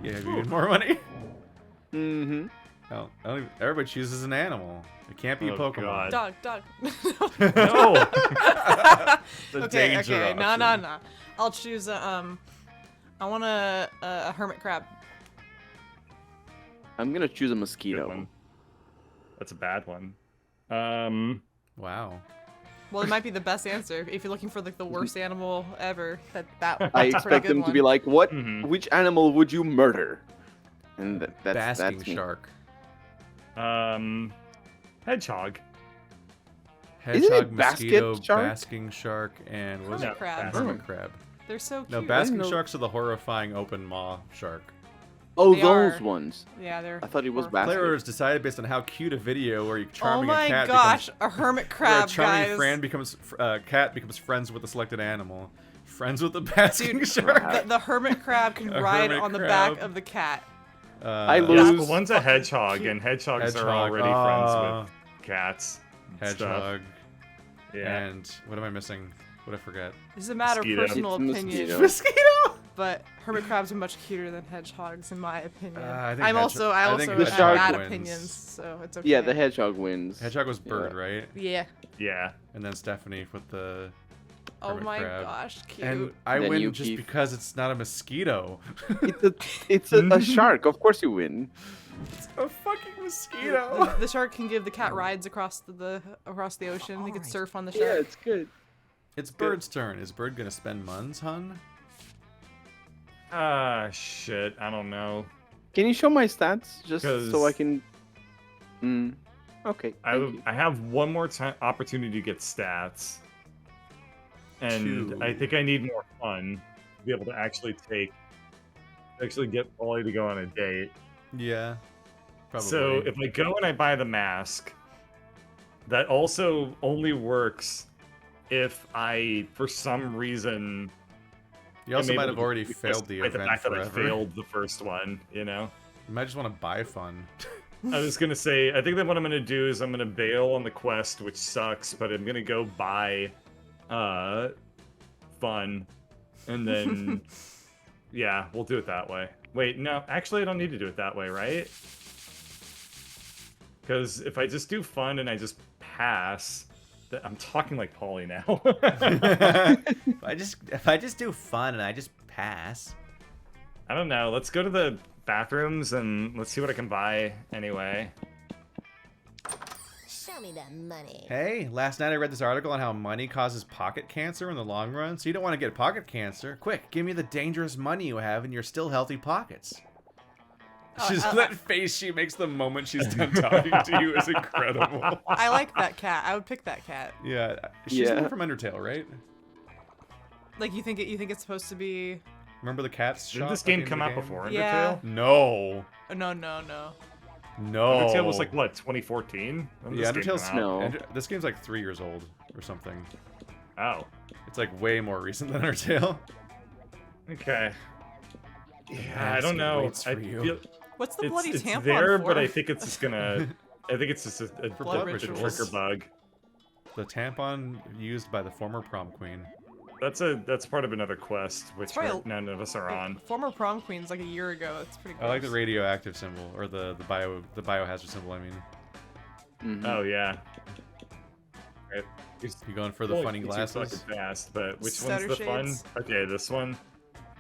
Yeah, have you need more money? Mm-hmm. Oh, everybody chooses an animal. It can't be a Pokemon. Dog, dog. No. The Okay, danger okay. No, option. no, no. I'll choose I want a hermit crab. I'm gonna choose a Good mosquito. one. That's a bad one. Wow. Well, it might be the best answer if you're looking for like the worst animal ever. That's I a pretty expect good them one. to be like, what? Mhm. Which animal would you murder? And that's Basking me. shark. Hedgehog. Isn't it Hedgehog, mosquito, basket shark? basking shark, and what was Hermit it? crab. Hermit crab. They're so cute. No, didn't basking know- sharks are the horrifying open maw shark. Oh, They those are. ones. Yeah, they're. I thought it was horrifying. basket. Players decided based on how cute a video where you Oh charming a my cat gosh, becomes, a hermit where a crab, charming guys. friend becomes cat becomes friends with the selected animal. Friends with the basking Dude, shark. the hermit crab can A ride hermit on the crab. back of the cat. I Yes, lose. but one's a hedgehog, and hedgehogs are already friends with cats. and stuff. hedgehog. Yeah. And what am I missing? What did I forget? This is a matter Mosquito. of personal It's a opinion, mosquito. Mosquito. but hermit crabs are much cuter than hedgehogs, in my opinion. I think I also I think have hedgehog bad wins. opinions, so it's okay. Yeah, the hedgehog wins. Hedgehog was bird, right? Yeah. Yeah. And then Stephanie with the. Oh Hermit my crab. gosh, cute. And I Then win you just keep- because it's not a mosquito. It's a shark. Of course you win. It's a fucking mosquito. the shark can give the cat rides across the ocean. He could surf on the shark. Yeah, it's good. It's Bird's turn. Is Bird gonna spend muns, hun? Shit. I don't know. Can you show my stats just so 'Cause- I can? Okay. thank you. I have one more opportunity to get stats, and I think I need more fun to be able to actually get Ollie to go on a date. Yeah. Probably. So if I go and I buy the mask, that also only works if I, for some reason, you also am might able have to already do failed the despite event the fact forever. that I failed the first one. You know. You might just want to buy fun. I was gonna say, I think that what I'm gonna do is I'm gonna bail on the quest, which sucks, but I'm gonna go buy, fun, and then, yeah, we'll do it that way. Wait, no, actually, I don't need to do it that way, right? Because if I just do fun and I just pass, I'm talking like Paulie now. if I just do fun and I just pass. I don't know. Let's go to the bathrooms and let's see what I can buy anyway. Show me that money. Hey, last night I read this article on how money causes pocket cancer in the long run, so you don't want to get pocket cancer. Quick, give me the dangerous money you have in your still healthy pockets. That face she makes the moment she's done talking to you is incredible. I like that cat. I would pick that cat. Yeah, she's the one from Undertale, right? Like you think it's supposed to be? Remember the cat's Didn't shop this at the game end come of the out game? before Undertale? Yeah. No. No. No. Undertale was like, what, 2014? When Yeah, this game Undertale's came out? No. This game's like 3 years old or something. Oh, It's like way more recent than Undertale. okay. Yeah, I Yes, don't it know. waits I for you. feel What's the bloody it's tampon there, for? but I think it's just gonna. I think it's just a blood trigger rituals. bug. The tampon used by the former prom queen. That's part of another quest, which probably- none of us are on. Former prom queen's like a year ago. That's pretty gross. I like the radioactive symbol, or the biohazard symbol. I mean, Mhm. Oh yeah. Right. you going for the Well, funny it's too glasses? fucking fast, but which Stutter one's the fun? shades. Okay, this one.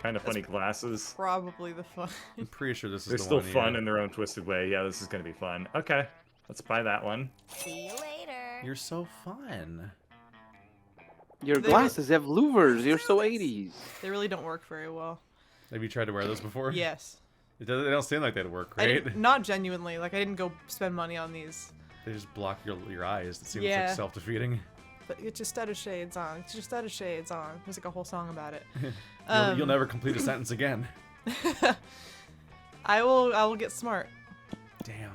Kind of funny glasses. Probably the fun. I'm pretty sure this is They're the still one. fun yeah. in their own twisted way. Yeah, this is gonna be fun. Okay, let's buy that one. See you later. You're so fun. Your They- glasses have louvers. You're so 80s. They really don't work very well. Have you tried to wear those before? Yes. They don't seem like they'd work, I right? didn't, not genuinely. Like I didn't go spend money on these. They just block your eyes. It seems Yeah. like self-defeating. But get your stutter shades on. Get your stutter shades on. There's like a whole song about it. You'll never complete a sentence again. I will get smart. Damn.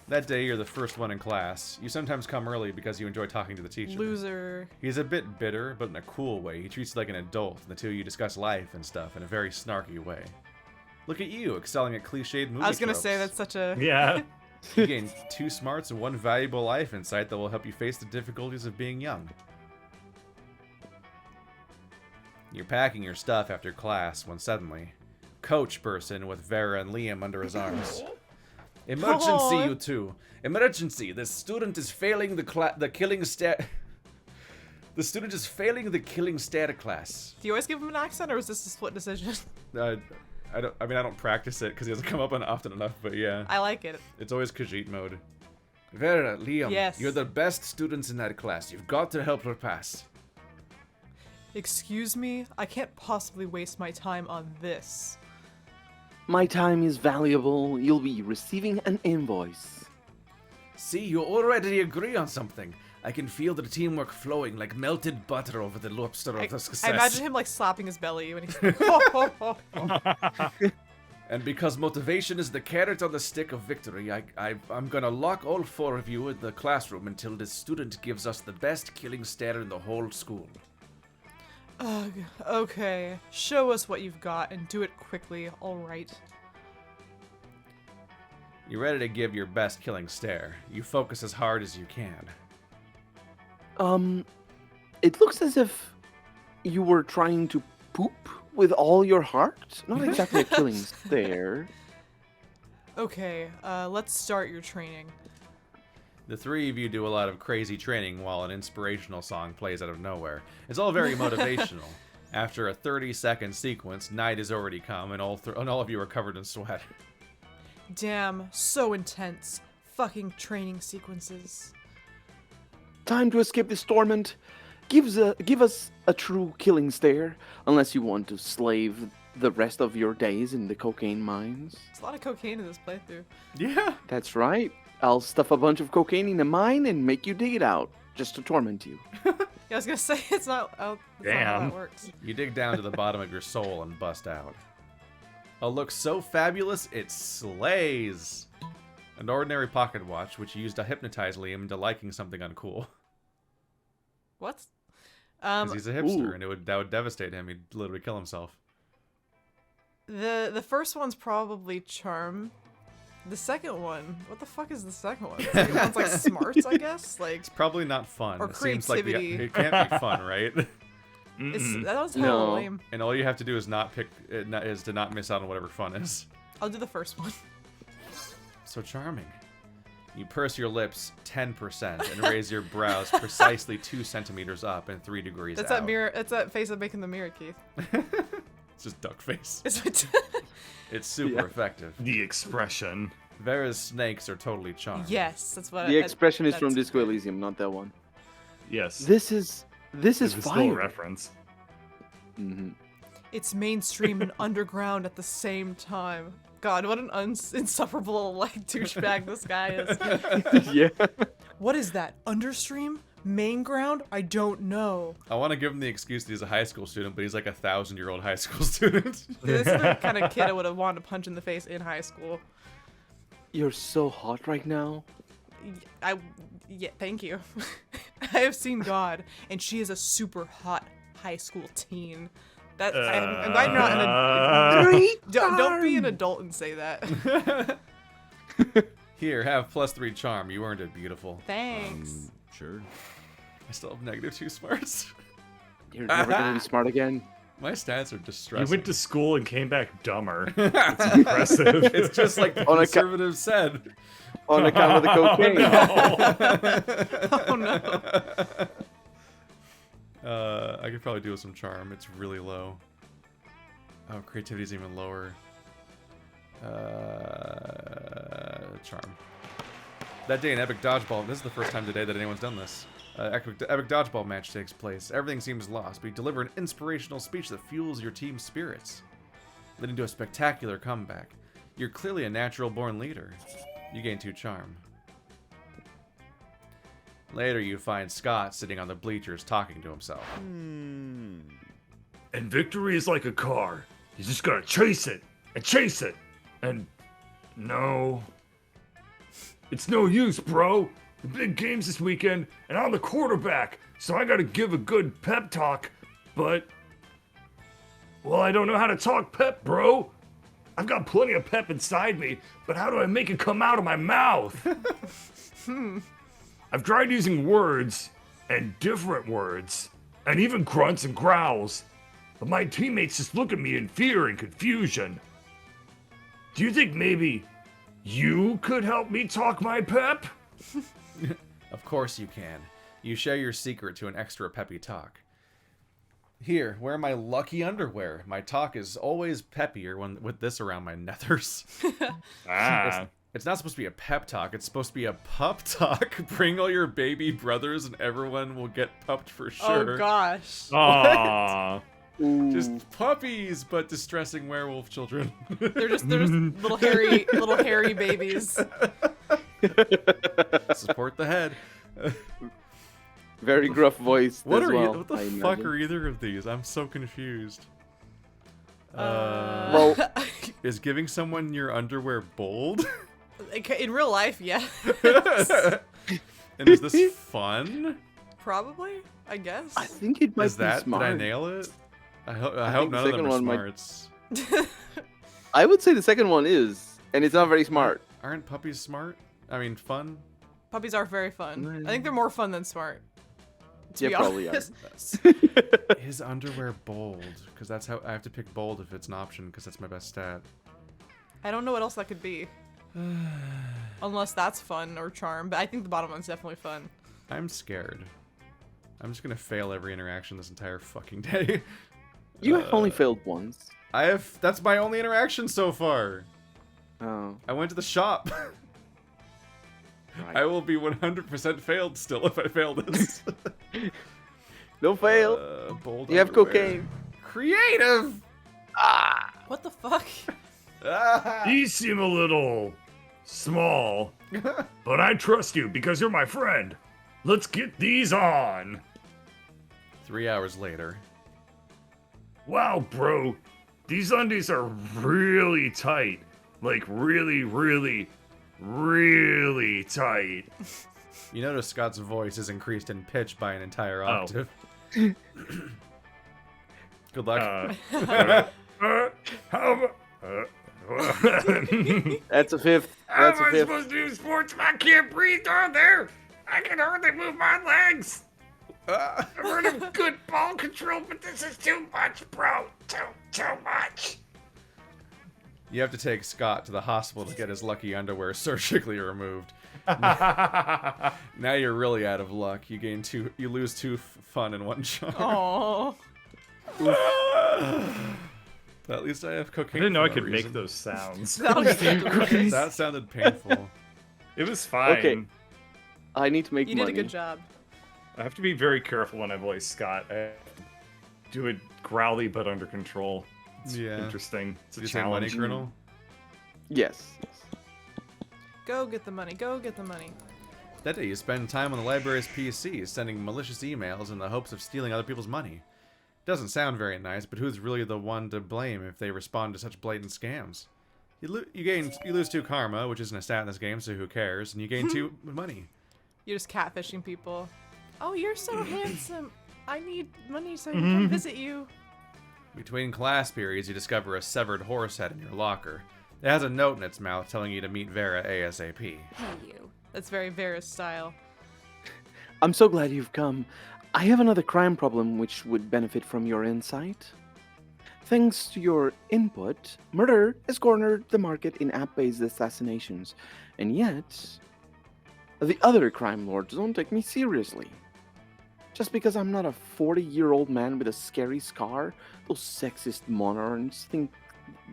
That day, you're the first one in class. You sometimes come early because you enjoy talking to the teacher. Loser. He's a bit bitter, but in a cool way. He treats you like an adult, and the two of you discuss life and stuff in a very snarky way. Look at you, excelling at cliched movie I was gonna tropes. say that's such a. Yeah. You gain 2 smarts and 1 valuable life insight that will help you face the difficulties of being young. You're packing your stuff after class when suddenly, Coach bursts in with Vera and Liam under his arms. Emergency, you two! Emergency! The student is failing the killing stat. The student is failing the killing stat class. Do you always give him an accent, or is this a split decision? I don't practice it because he doesn't come up often enough. But yeah, I like it. it's always Khajiit mode. Vera, Liam, Yes. you're the best students in that class. You've got to help her pass. Excuse me? I can't possibly waste my time on this. My time is valuable. You'll be receiving an invoice. See, you already agree on something. I can feel the teamwork flowing like melted butter over the lobster of the success. I imagine him like slapping his belly when he's like, ho, ho, ho. And because motivation is the carrot on the stick of victory, I'm gonna lock all 4 of you in the classroom until this student gives us the best killing stat in the whole school. Ugh, okay. Show us what you've got and do it quickly, alright. You're ready to give your best killing stare. You focus as hard as you can. It looks as if you were trying to poop with all your heart. Not exactly a killing stare. Okay, let's start your training. The 3 of you do a lot of crazy training while an inspirational song plays out of nowhere. It's all very motivational. After a 30-second sequence, night has already come and all of you are covered in sweat. Damn, so intense. Fucking training sequences. Time to escape this torment. Give us a true killing stare, unless you want to slave the rest of your days in the cocaine mines. There's a lot of cocaine in this playthrough. Yeah. That's right. I'll stuff a bunch of cocaine in a mine and make you dig it out, just to torment you. Yeah, I was gonna say, it's not how Damn. that works. You dig down to the bottom of your soul and bust out. A look so fabulous, it slays. An ordinary pocket watch, which you used to hypnotize Liam into liking something uncool. What? Because he's a hipster, Ooh. and that would devastate him. He'd literally kill himself. The first one's probably charm. The second one, what the fuck is the second one? The second one's like smarts, I guess. Like It's probably not fun. Or It seems like creativity. it can't be fun, right? that was hella No. lame. And all you have to do is to not miss out on whatever fun is. I'll do the first one. So charming. You purse your lips 10% and raise your brows precisely 2 centimeters up and 3 degrees That's out. that mirror. That's that face of making the mirror, Keith. It's just duck face. Is it? It's super effective. The expression. Vera's snakes are totally charmed. Yes, that's what. The expression is from that's Disco great. Elysium, not that one. Yes. This is It's still a fire. reference. Mm-hmm. It's mainstream and underground at the same time. God, what an insufferable like douchebag this guy is. Yeah. What is that? Understream? Main ground? I don't know. I want to give him the excuse that he's a high school student, but he's like a 1,000-year-old high school student. This is the kind of kid I would have wanted to punch in the face in high school. You're so hot right now. Yeah, thank you. I have seen God, and she is a super hot high school teen. That I'm glad you're not an don't be an adult and say that. Here, have +3 charm. You earned it, beautiful. Thanks. Sure. I still have -2 smarts. You're never gonna be smart again. My stats are You distressing. went to school and came back dumber. It's impressive. It's just like the On a conservatives said. On account of the cocaine. Oh no. I could probably do with some charm. It's really low. Oh, creativity's even lower. Charm. That day in Epic Dodgeball, this is the first time today that anyone's done this. Epic Dodgeball match takes place. Everything seems lost, but you deliver an inspirational speech that fuels your team's spirits, leading to a spectacular comeback. You're clearly a natural-born leader. You gain 2 charm. Later, you find Scott sitting on the bleachers talking to himself. And victory is like a car. You just gotta chase it and chase it. And no. It's no use, bro. The big game's this weekend, and I'm the quarterback, so I gotta give a good pep talk, but... Well, I don't know how to talk pep, bro. I've got plenty of pep inside me, but how do I make it come out of my mouth? I've tried using words, and different words, and even grunts and growls, but my teammates just look at me in fear and confusion. Do you think maybe you could help me talk my pep? Of course you can. You share your secret to an extra peppy talk. Here, wear my lucky underwear. My talk is always peppier with this around my nethers. It's not supposed to be a pep talk. It's supposed to be a pup talk. Bring all your baby brothers and everyone will get pupped for sure. Oh gosh. Aww. Just puppies, but distressing werewolf children. They're just little hairy babies. Support the head. Very gruff voice. What as are well, what the I fuck imagine. are either of these? I'm so confused. Well, Is giving someone your underwear bold? In real life, yeah. And is this fun? Probably, I guess. I think it might Is be that? smart. Did I nail it? I hope think the none of them second are one might- smarts. I would say the second one is, and it's not very smart. Aren't puppies smart? I mean, fun? Puppies are very fun. I think they're more fun than smart. To be Yeah, probably are. honest. Is underwear bold? Because that's how I have to pick bold if it's an option, because that's my best stat. I don't know what else that could be. Unless that's fun or charm, but I think the bottom one's definitely fun. I'm scared. I'm just gonna fail every interaction this entire fucking day. You have only failed once. That's my only interaction so far. Oh, I went to the shop. right. I will be 100% failed still if I fail this. Don't fail. Bold You have underwear. cocaine. Creative! What the fuck? Ah! These seem a little small, but I trust you because you're my friend. Let's get these on. 3 hours later. Wow, bro. These undies are really tight. Like, really, really, really tight. You notice Scott's voice is increased in pitch by an entire Oh. octave. Good luck. How That's a fifth. am That's a I fifth. supposed to do sports if I can't breathe down there? I can hardly move my legs. I've heard of good ball control, but this is too much, bro. Too much. You have to take Scott to the hospital to get his lucky underwear surgically removed. Now you're really out of luck. You lose two fun in one charm. Oh. But at least I have I cocaine. didn't know I for could no make reason. those sounds. That sounded painful. It was fine. Okay. I need to make You money. did a good job. I have to be very careful when I voice Scott. I have to do it growly but under control. It's Yeah. interesting. It's a Did you say money, challenge. Colonel? Yes. Go get the money. Go get the money. That day you spend time on the library's PC, sending malicious emails in the hopes of stealing other people's money. Doesn't sound very nice, but who's really the one to blame if they respond to such blatant scams? You lose 2 karma, which isn't a stat in this game, so who cares? And you gain 2 money. You're just catfishing people. Oh, you're so handsome. I need money so I can come visit you. Between class periods, you discover a severed horse head in your locker. It has a note in its mouth telling you to meet Vera ASAP. Hey, you. That's very Vera's style. I'm so glad you've come. I have another crime problem which would benefit from your insight. Thanks to your input, murder has cornered the market in app-based assassinations, and yet the other crime lords don't take me seriously. Just because I'm not a 40-year-old man with a scary scar, those sexist monarchs think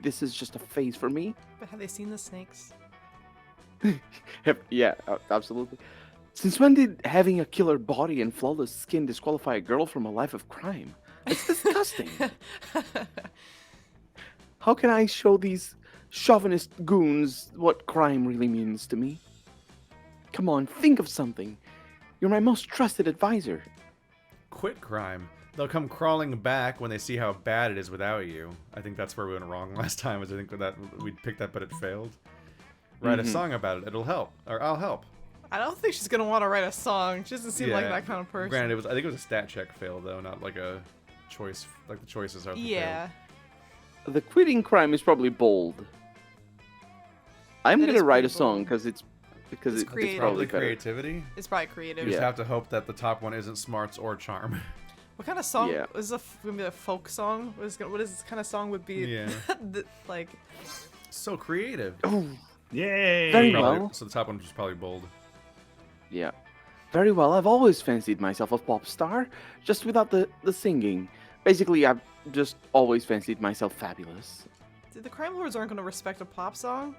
this is just a phase for me. But have they seen the snakes? Yeah, absolutely. Since when did having a killer body and flawless skin disqualify a girl from a life of crime? It's disgusting. How can I show these chauvinist goons what crime really means to me? Come on, think of something. You're my most trusted advisor. Quit crime. They'll come crawling back when they see how bad it is without you. I think that's where we went wrong last time, was I think that we picked that but it failed. Write a song about it. It'll help. Or I'll help. I don't think she's gonna want to write a song. She doesn't seem like Yeah. that kind of person. Granted, I think it was a stat check fail, though, not like a choice. Like the choices are the Yeah. The quitting crime is probably bold. I'm That gonna is write a pretty song bold. because it's creative. failed. probably Probably better. creativity. It's probably creative. You just Yeah. have to hope that the top one isn't smarts or charm. What kind of song Yeah. is gonna be a folk song? What is this kind of song would be? Yeah. Like, So creative. Oh, Yay! Very Probably- well. So the top one was probably bold. yeah. Very well. I've always fancied myself a pop star, just without the singing. Basically, I've just always fancied myself fabulous. dude, the crime lords aren't gonna respect a pop song.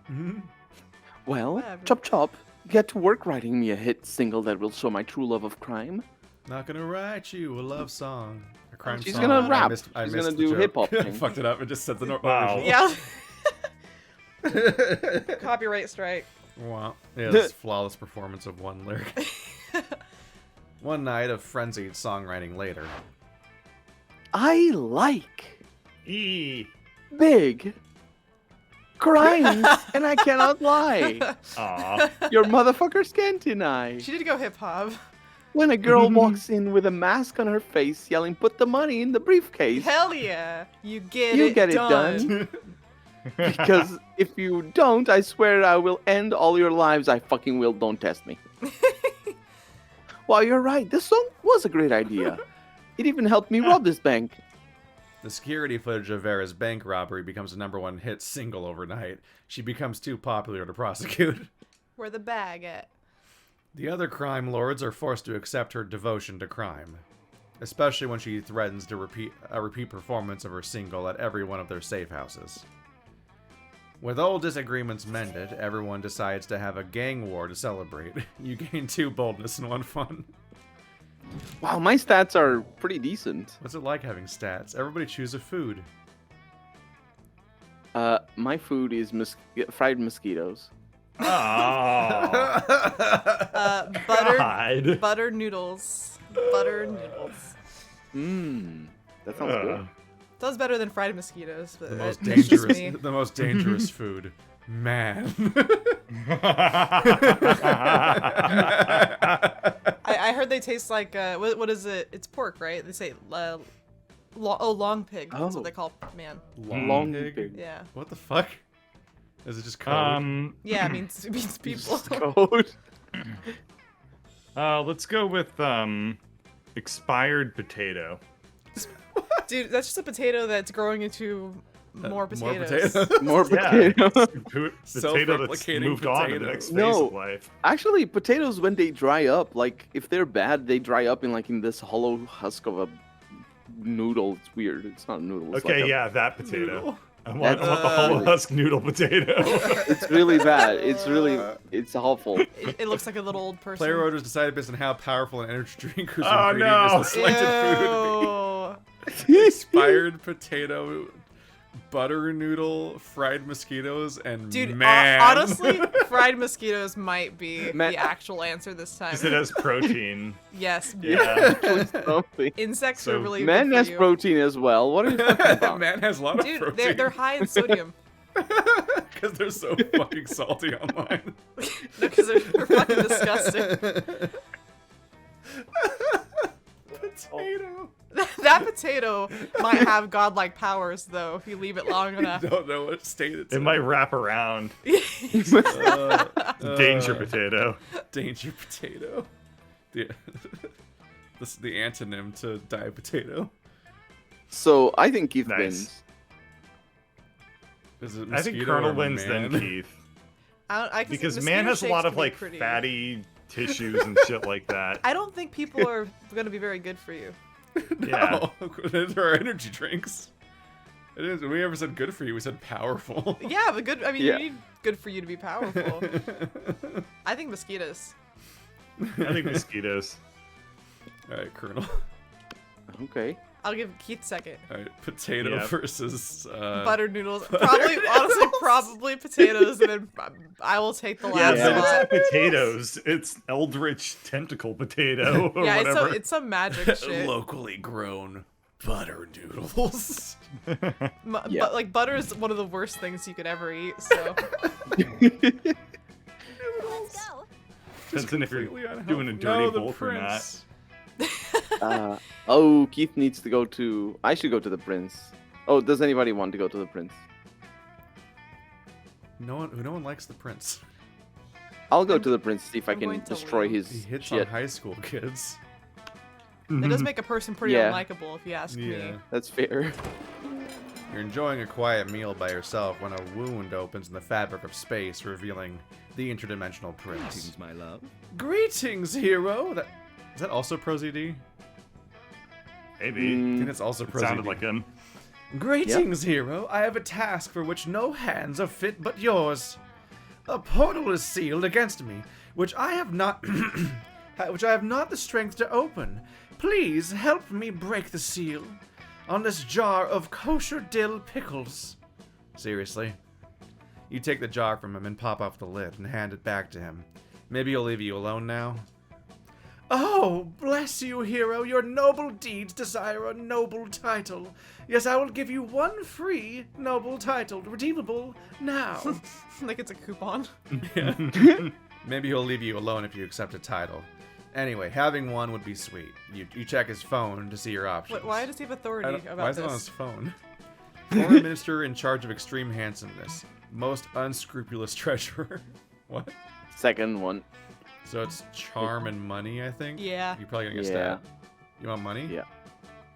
Well, Whatever. chop chop. Get to work writing me a hit single that will show my true love of crime. Not gonna write you a love song. A crime She's song. gonna I rap. missed- I She's missed gonna the do joke. hip-hop I thing. fucked it up and just said the Wow. Yeah. Copyright strike. Wow. Yeah, this flawless performance of one lyric. One night of frenzied songwriting later. I like E. big crimes, and I cannot lie. Aw. Your motherfuckers can't deny. She did go hip hop. When a girl walks in with a mask on her face, yelling, "Put the money in the briefcase." Hell yeah. You get You it get it done. done. Because if you don't, I swear I will end all your lives. I fucking will. Don't test me. Well, you're right. This song was a great idea. It even helped me rob this bank. The security footage of Vera's bank robbery becomes a #1 hit single overnight. She becomes too popular to prosecute. Where the bag at? The other crime lords are forced to accept her devotion to crime, especially when she threatens to repeat performance of her single at every one of their safe houses. With all disagreements mended, everyone decides to have a gang war to celebrate. You gain 2 boldness and 1 fun. Wow, my stats are pretty decent. What's it like having stats? Everybody choose a food. My food is fried mosquitoes. Oh. God. Butter noodles. Butter noodles. Mmm, that sounds good. Sounds better than fried mosquitoes, but The most that's just dangerous, me. the most dangerous food. Man. I heard they taste like what is it? It's pork, right? They say long pig. That's Oh. what they call man. Long pig? pig. Yeah. What the fuck? Is it just code? Yeah, it means people. Code. Let's go with expired potato. Dude, that's just a potato that's growing into more potatoes. More Yeah. potato. Potato that's Self-replicating moved on to the potato. next phase No. of life. Actually, potatoes when they dry up, like if they're bad, they dry up in this hollow husk of a noodle. It's weird. It's not a noodle. It's Okay, like yeah, that potato. Noodle. I want the That's- hollow husk noodle potato. It's really bad. It's awful. It looks like a little old person. Player voters decided based on how powerful an energy drink whose Oh, ingredient no. is the selected food to be. Ew. Expired potato, butter noodle, fried mosquitoes, and Dude, man. honestly, fried mosquitoes might be Man- the actual answer this time. Because it has protein. Yes, Yeah. Something. insects So- are really Man good has for you. protein as well. What are you talking about? Man has a lot of Dude, protein. they're high in sodium. Because they're so fucking salty online. Because they're fucking disgusting. Potato. That potato might have godlike powers, though, if you leave it long I enough. don't know what state it's It in. might wrap around. Uh, Danger uh, potato. Danger potato. The, this is the antonym to die potato. So I think Keith Nice. wins. Is it I think mosquito Colonel or wins man? then Keith. I can see Because mosquito man has a shakes lot can of be like pretty. fatty tissues and shit like that. I don't think people are going to be very good for you. Yeah. No, there are energy drinks. It is. We never said good for you. We said powerful. Yeah, but good. I mean, Yeah. you need good for you to be powerful. I think mosquitoes. I think mosquitoes. All right, Colonel. Okay. I'll give Keith second. All right, potato Yep. versus Butter noodles. Probably, honestly, probably potatoes, and then I will take the Yeah, last but it's spot. not potatoes. It's eldritch tentacle potato or Yeah, whatever. it's some magic shit. locally grown butter noodles. Yeah. But like butter is one of the worst things you could ever eat. So Let's go. Depends on if you're Completely unhealthy. doing a dirty No, the bulk or not. prince. Oh, Keith needs to go to. I should go to the prince. Oh, does anybody want to go to the prince? No one likes the prince. I'll go to the prince see if I I'm can going to destroy leave. his He hits shit. on high school kids. That does make a person pretty Yeah. unlikable, if you ask me. That's fair. You're enjoying a quiet meal by yourself when a wound opens in the fabric of space, revealing the interdimensional prince. Greetings, my love. Greetings, hero! Is that also ProZD? Maybe. I think that's also It ProZD. sounded like him. Greetings, hero. I have a task for which no hands are fit but yours. A portal is sealed against me, which I have not which I have not the strength to open. Please help me break the seal on this jar of kosher dill pickles. Seriously? You take the jar from him and pop off the lid and hand it back to him. Maybe he'll leave you alone now. Oh, bless you, hero. Your noble deeds desire a noble title. Yes, I will give you one free noble title, redeemable now. Like it's a coupon. Maybe he'll leave you alone if you accept a title. Anyway, having one would be sweet. You check his phone to see your options. Why does he have authority about why is this? it on his phone? Former minister in charge of extreme handsomeness. Most unscrupulous treasurer. What? Second one. So it's charm and money, I think? Yeah. You're probably gonna get Yeah. stabbed. You want money? Yeah.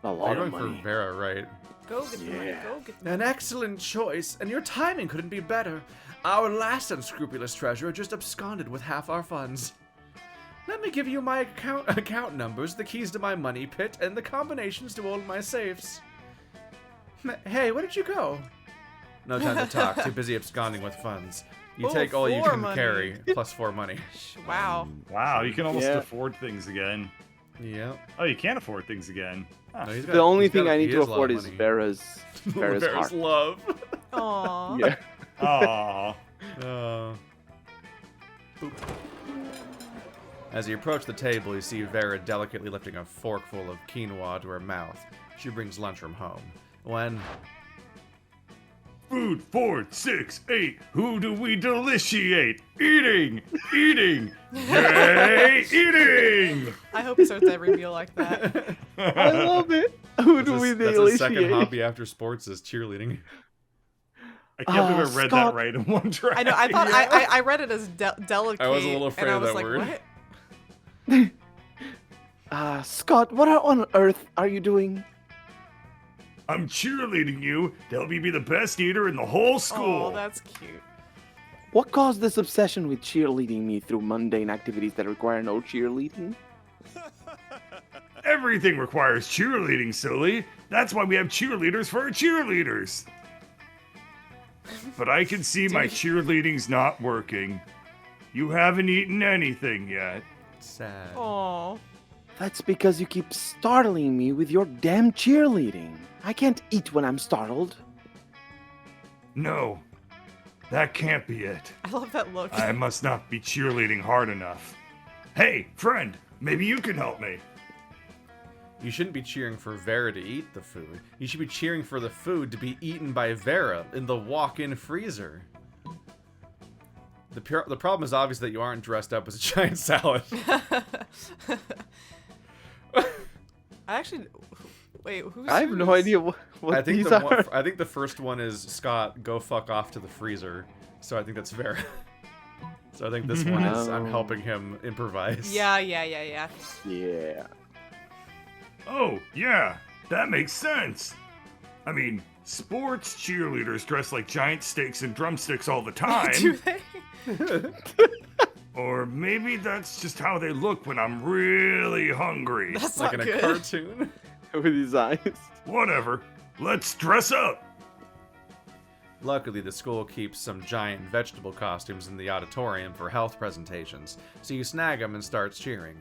A You're lot going of money. for Vera, right? Go get the money. Yeah. Go get the An money. excellent choice, and your timing couldn't be better. Our last unscrupulous treasurer just absconded with half our funds. Let me give you my account numbers, the keys to my money pit, and the combinations to all my safes. Hey, where did you go? No time to talk. Too busy absconding with funds. You Oh, take all you 4 can money. carry, plus 4 money. Wow. Wow, you can almost Yeah. afford things again. Yep. Oh, you can't afford things again. Huh. No, he's The only he's thing I need he to has a lot afford of is money. Vera's Vera's heart. love. Aww. Yeah. Aw. Boop. As you approach the table, you see Vera delicately lifting a forkful of quinoa to her mouth. She brings lunch from home. When Food 4, 6, 8. Who do we deliciate? Eating! Eating! Yay! Eating! I hope he starts every meal like that. I love it. Who do we that's his second deliciate? hobby after sports is cheerleading. I can't believe I read Scott. that right in one track. I know. I thought I read it as delicate. I was a little afraid and I of was that like, word. what? Scott, what on earth are you doing? I'm cheerleading you to help you be the best eater in the whole school. Oh, that's cute. What caused this obsession with cheerleading me through mundane activities that require no cheerleading? Everything requires cheerleading, silly. That's why we have cheerleaders for our cheerleaders. But I can see my cheerleading's not working. You haven't eaten anything yet. Sad. Oh. That's because you keep startling me with your damn cheerleading. I can't eat when I'm startled. No, that can't be it. I love that look. I must not be cheerleading hard enough. Hey, friend, maybe you can help me. You shouldn't be cheering for Vera to eat the food. You should be cheering for the food to be eaten by Vera in the walk-in freezer. The problem is obvious that you aren't dressed up as a giant salad. I actually. Wait, who's. I have no idea what I think these the are. I think the first one is Scott, go fuck off to the freezer. So I think that's Vera. So I think this one is I'm Oh. helping him improvise. Yeah. Yeah. Oh, yeah, that makes sense. I mean, sports cheerleaders dress like giant steaks and drumsticks all the time. Do they? Or maybe that's just how they look when I'm really hungry. That's Like not in good. a cartoon. With his eyes. Whatever. Let's dress up. Luckily, the school keeps some giant vegetable costumes in the auditorium for health presentations, so you snag them and start cheering.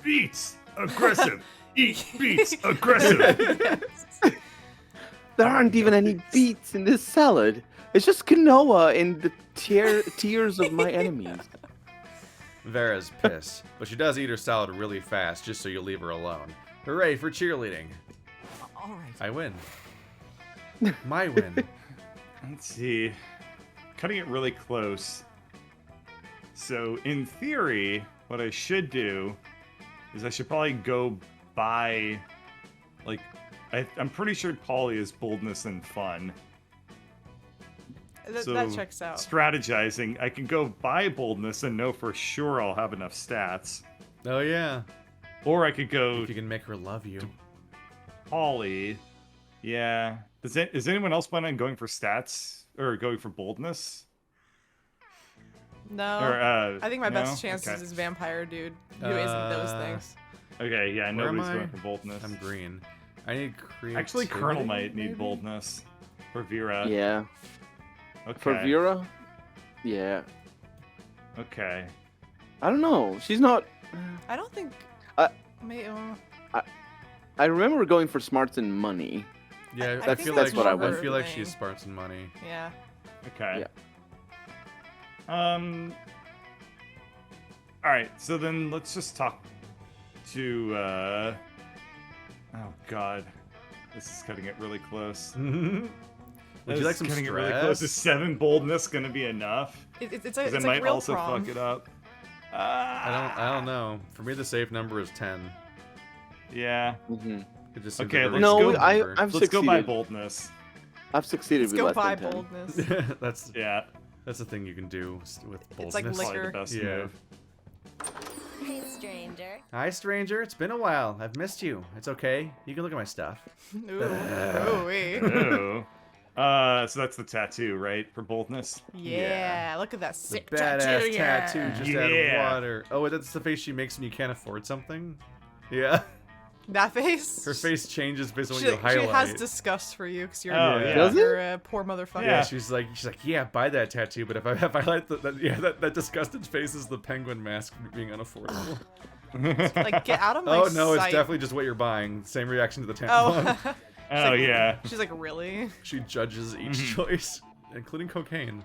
Beats. Aggressive. Eat beats. Aggressive. There aren't even any beets in this salad. It's just quinoa in the tears of my enemies. Vera's pissed, but she does eat her salad really fast just so you leave her alone. Hooray for cheerleading. All right. I win. My win. Let's see. Cutting it really close. So, in theory, what I should do is I should probably go buy, like, I'm pretty sure Polly is boldness and fun. That, So, that checks out. strategizing, I can go buy boldness and know for sure I'll have enough stats. Oh yeah. Or I could go If you can make her love you. Polly. Yeah. Is anyone else planning on going for stats or going for boldness? No. Or I think my no? best chances Okay. is vampire dude who isn't those things. Okay, yeah, Where am nobody's I? going for boldness. I'm green. I need creativity. Actually, Colonel might maybe? need boldness for Vera. Yeah. Okay. For Vera? Yeah. Okay. I don't know. She's not. I don't think. Uh, I remember going for smarts and money. Yeah, I I think feel that's like what I I went feel for. like she's smart and money. Yeah. Okay. Yeah. All right. So then let's just talk to. Oh God, this is cutting it really close. Would This you like is some cutting stress? it really close. Is 7 boldness gonna be enough? It's Because I like might real also prom. fuck it up. I don't know. For me, the safe number is 10. Yeah. Mm-hmm. It just seems Okay, like a let's really go- good number. I've Let's go by succeeded. boldness. I've succeeded Let's with go less by than 10. boldness. that's Yeah. that's the thing you can do with boldness. It's like Probably liquor. the best Yeah. move. Hey, stranger. Hi, stranger. It's been a while. I've missed you. It's okay. You can look at my stuff. Ooh. Ooh, wait. Ooh. So that's the tattoo, right? For boldness. Yeah, look at that The sick badass tattoo. tattoo just out of Yeah. water. Oh, that's the face she makes when you can't afford something? Yeah. That face? Her face changes based on She, what you highlight. she has disgust for you because you're, Oh, yeah. Does you're a poor motherfucker. Yeah, she's like, yeah, buy that tattoo. But if I highlight that disgusted face is the penguin mask being unaffordable. Like, get out of my Oh no, it's sight. definitely just what you're buying. Same reaction to the tampon. Oh. Oh yeah. She's like, really? She judges each Mm-hmm. choice, including cocaine.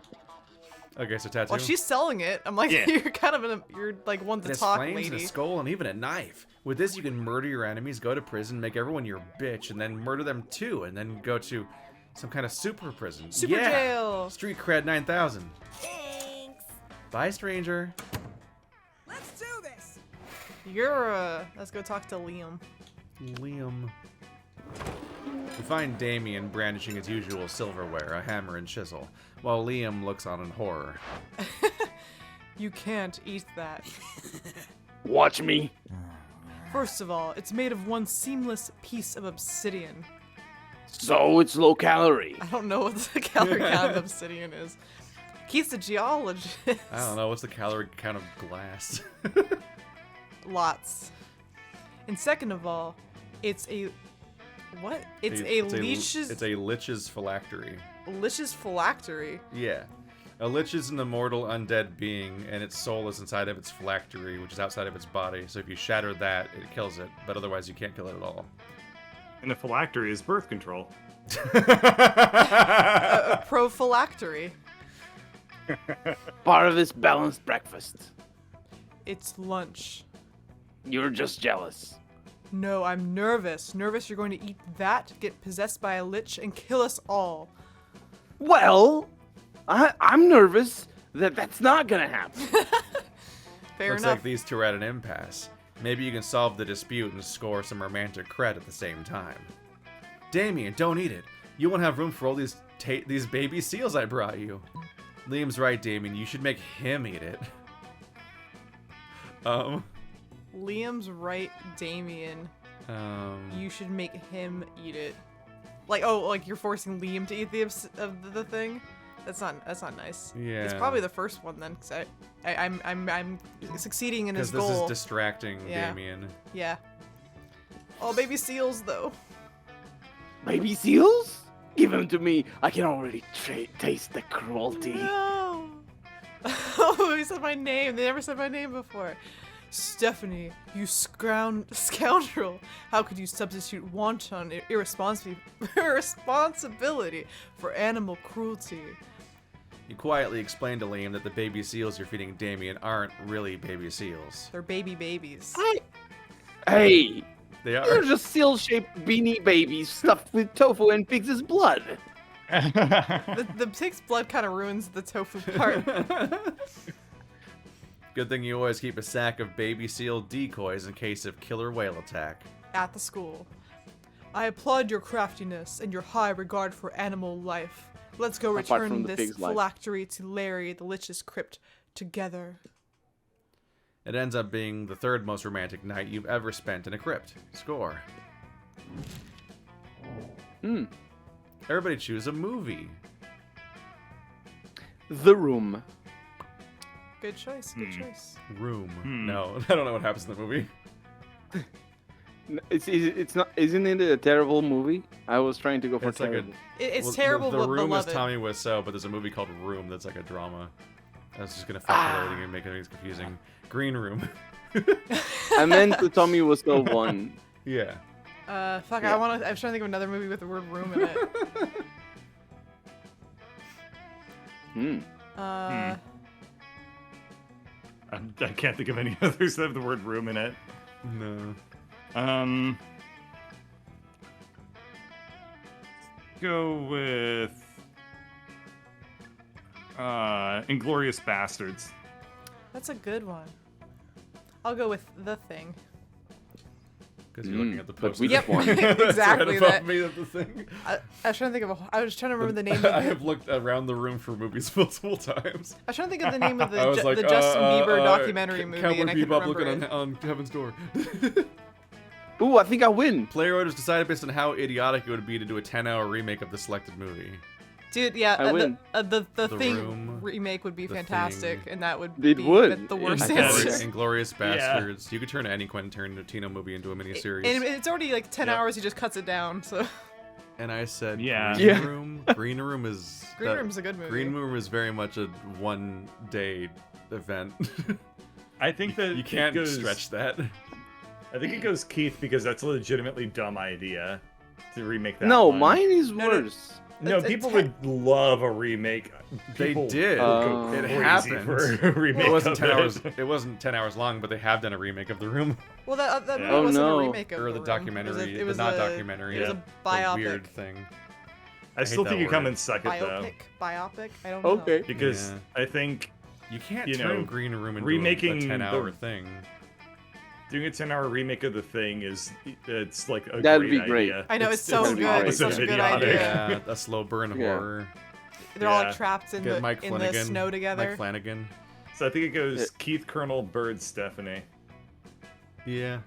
Okay, so tattoo. Well, she's selling it. I'm like, Yeah. you're kind of you're like one It to has talk, flames and a lady. skull and even a knife. With this, you can murder your enemies, go to prison, make everyone your bitch, and then murder them too, and then go to some kind of super prison. Super yeah. jail. Street cred 9,000. Thanks. Bye, stranger. Let's go talk to Liam. Liam. We find Damien brandishing his usual silverware, a hammer and chisel, while Liam looks on in horror. You can't eat that. Watch me. First of all, it's made of one seamless piece of obsidian. So it's low calorie. I don't know what the calorie count of obsidian is. Keith's a geologist. I don't know, what's the calorie count of glass? Lots. And second of all, it's a what? It's a leech's It's a lich's phylactery. lich's phylactery. Yeah. A lich is an immortal undead being, and its soul is inside of its phylactery, which is outside of its body. So if you shatter that, it kills it, but otherwise you can't kill it at all. And the phylactery is birth control. A prophylactery. Part of this balanced breakfast. It's lunch. You're just jealous. No, I'm nervous. Nervous you're going to eat that, get possessed by a lich, and kill us all. Well, I'm nervous that that's not gonna happen. Fair Looks enough. like these two are at an impasse. Maybe you can solve the dispute and score some romantic cred at the same time. Damien, don't eat it. You won't have room for all these baby seals I brought you. Liam's right, Damien. You should make him eat it. Liam's right, Damien. Um, You should make him eat it. Like, oh, like you're forcing Liam to eat the thing? That's not nice. It's Yeah. probably the first one then, because I'm succeeding in his because this goal. is distracting Yeah. Damien. Yeah. Oh, baby seals though. Baby seals? Give them to me. I can already taste the cruelty. No. Oh, he said my name. They never said my name before. Stephanie, you scoundrel. How could you substitute wanton irresponsibility for animal cruelty? You quietly explain to Liam that the baby seals you're feeding Damien aren't really baby seals. They're babies. Hey, They they're are. just seal-shaped beanie babies stuffed with tofu and pig's blood. The pig's blood kind of ruins the tofu part. Good thing you always keep a sack of baby seal decoys in case of killer whale attack. At the school. I applaud your craftiness and your high regard for animal life. Let's go Apart from return the this pig's life. phylactery to Larry the Lich's crypt together. It ends up being the third most romantic night you've ever spent in a crypt. Score. Everybody choose a movie. The Room. Good choice. Good choice. Room. No, I don't know what happens in the movie. It's not. Isn't it a terrible movie? I was trying to go for It's like a- terrible. It's Well, terrible, The but Room beloved. is Tommy Wiseau, but there's a movie called Room that's like a drama. That's just gonna fuck with everything and make it confusing. Green Room. I meant the Tommy Wiseau one. Yeah. Fuck. Yeah. I was trying to think of another movie with the word room in it. I can't think of any others that have the word room in it. No. Go with Inglorious Bastards. That's a good one. I'll go with The Thing. Because you're looking at the but poster. we just won. Exactly Right above that. me of the thing. I was trying to think of. I was trying to remember the name. I Of have looked around the room for movies multiple times. I was trying to think of the name of I was the, like, the Justin Bieber documentary Ca- movie, Cowboy and I couldn't Bebop remember looking it. on Heaven's Door. Ooh, I think I win. Player was decided based on how idiotic it would be to do a 10-hour remake of the selected movie. Dude, yeah, I win. the The Thing Room, remake would be The fantastic, Thing. and that would It be would. the worst Inglorious- answer. Inglorious Bastards. You could turn any Quentin Tarantino movie into a miniseries. And it's already like 10 Yep. hours. He just cuts it down. So And I said, Yeah. Green Yeah. Room. Green Room is Green Room's a good movie. Green Room is very much a one-day event. I think that You can't it goes, stretch that. I think it goes Keith because that's a legitimately dumb idea to remake that. No, one. mine is No, no. worse. No, It's people te- would love a remake. They People did. would go It crazy happened. for a remake It wasn't of 10 it. hours. It wasn't 10 hours long, but they have done a remake of The Room well, that Yeah. movie Oh, wasn't no. a remake of or the Room. documentary. It was the not a, documentary. It was Yeah. a biopic. weird thing. I still hate think that you come word. in second though, Biopic. I don't know. Okay. because Yeah. I think You can't You turn know, Green Room into remaking a 10-hour the- thing. doing a 10-hour remake of The Thing it's like a That'd great be great. idea. I know, it's so good. the It's opposite such a of good idiotic. idea. Yeah, a slow burn Yeah. horror. They're all Yeah. like trapped in Get the Mike in the Flanagan. snow together. Mike Flanagan. So I think it goes Keith, Colonel, Bird, Stephanie. Yeah,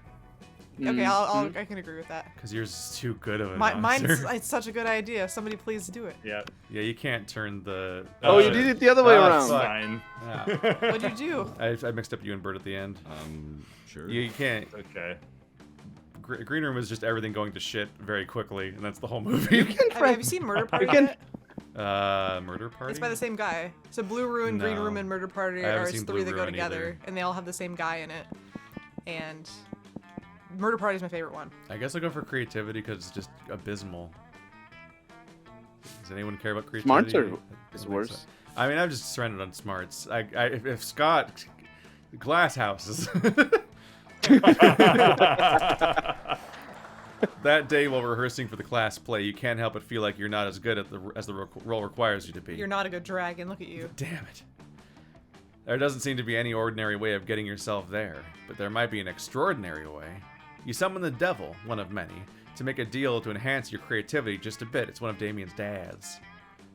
Okay, I can agree with that. because yours is too good of an Mine's answer. it's such a good idea. Somebody please do it. Yeah, Yeah, you can't turn the. Oh, you did it the other way Oh, around. fuck. fine. Yeah. What'd you do? I mixed up you and Bird at the end. Sure. You can't. Okay. Green Room is just everything going to shit very quickly, and that's the whole movie. Have you seen Murder Party? can- yet? Murder Party. It's by the same guy. So Blue Ruin, Green No. Room, and Murder Party I haven't are seen three Blue that go Ruin together, either. and they all have the same guy in it. And Murder Party is my favorite one. I guess I'll go for creativity because it's just abysmal. Does anyone care about creativity? Smarts are I don't is think worse. so. I mean, I've just surrendered on smarts. If Scott, glass houses. That day while rehearsing for the class play, you can't help but feel like you're not as good at as the role requires you to be. You're not a good dragon. Look at you. Damn it. There doesn't seem to be any ordinary way of getting yourself there, but there might be an extraordinary way. You summon the devil, one of many, to make a deal to enhance your creativity just a bit. It's one of Damien's dads.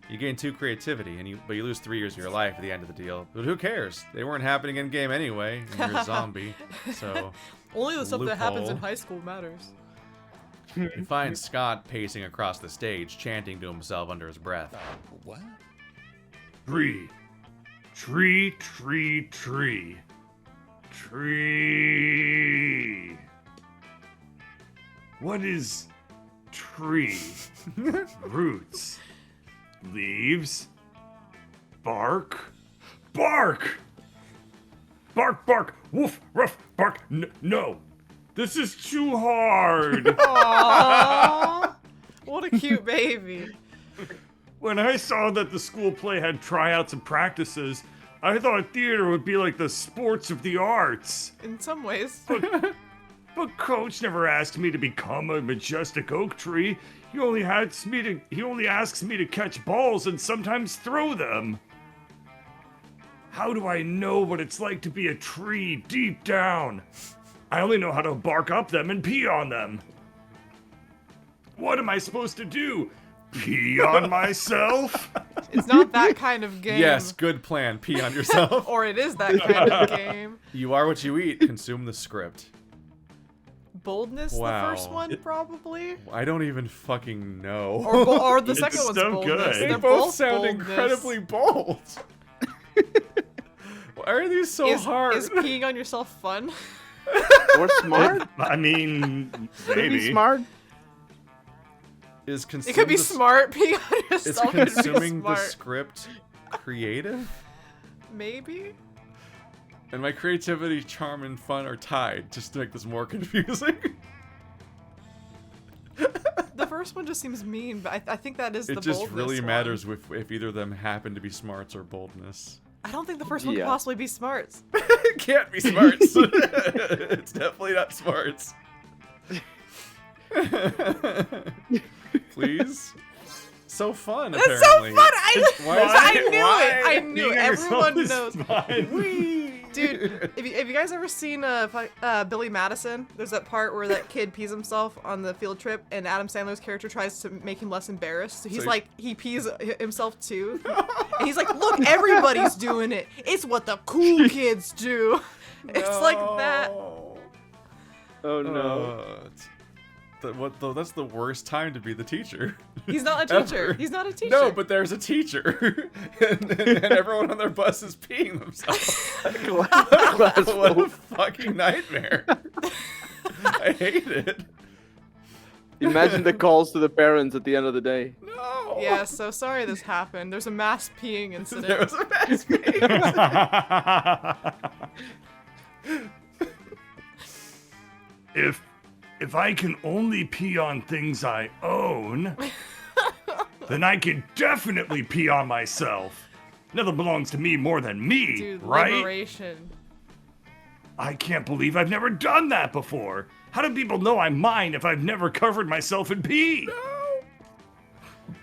You gain 2 creativity, but you lose 3 years of your life at the end of the deal. But who cares? They weren't happening in game anyway, and you're a zombie. So Only the stuff that happens in Loophole. high school matters. you find Scott pacing across the stage, chanting to himself under his breath. What? Tree. Tree, tree, tree. Tree. What is tree? Roots. Leaves. Bark. Bark! Bark, bark. Woof, ruff, bark. No. This is too hard. Aww. What a cute baby. When I saw that the school play had tryouts and practices, I thought theater would be like the sports of the arts. In some ways. But Coach never asked me to become a majestic oak tree. He only asks me to catch balls and sometimes throw them. How do I know what it's like to be a tree deep down? I only know how to bark up them and pee on them. What am I supposed to do? Pee on myself? It's not that kind of game. Yes, good plan. Pee on yourself. Or it is that kind of game. You are what you eat. Consume the script. Boldness, Wow. the first one, probably? I don't even fucking know. Or the It's second one's so boldness. good. They They're both sound boldness. incredibly bold. Why are these so hard? Is peeing on yourself fun? Or smart? I mean, Could be maybe. smart. Is It could be smart. Peeing on Is yourself could be consuming the smart. script creative? Maybe? And my creativity, charm, and fun are tied, just to make this more confusing. The first one just seems mean, but I think that is the It just boldness really one. matters if either of them happen to be smarts or boldness. I don't think the first one could Yeah. possibly be smarts. It can't be smarts. It's definitely not smarts. Please? So fun, That's so apparently. fun! Why is I it- knew why? it! I knew Being it! on yourself Everyone is knows. fine. Dude, have you guys ever seen Billy Madison? There's that part where that kid pees himself on the field trip, and Adam Sandler's character tries to make him less embarrassed. So he's So like, he pees himself too. And he's like, look, everybody's doing it. It's what the cool kids do. It's like that. Oh no. That's the worst time to be the teacher. He's not a teacher. Ever. He's not a teacher. No, but there's a teacher, and everyone on their bus is peeing themselves. Class What a full. fucking nightmare! I hate it. Imagine the calls to the parents at the end of the day. No. Yeah, so sorry this happened. There's a mass peeing There incident. was a mass peeing. If I can only pee on things I own, then I can definitely pee on myself. Nothing belongs to me more than me, Dude, right? liberation. I can't believe I've never done that before. How do people know I'm mine if I've never covered myself in pee?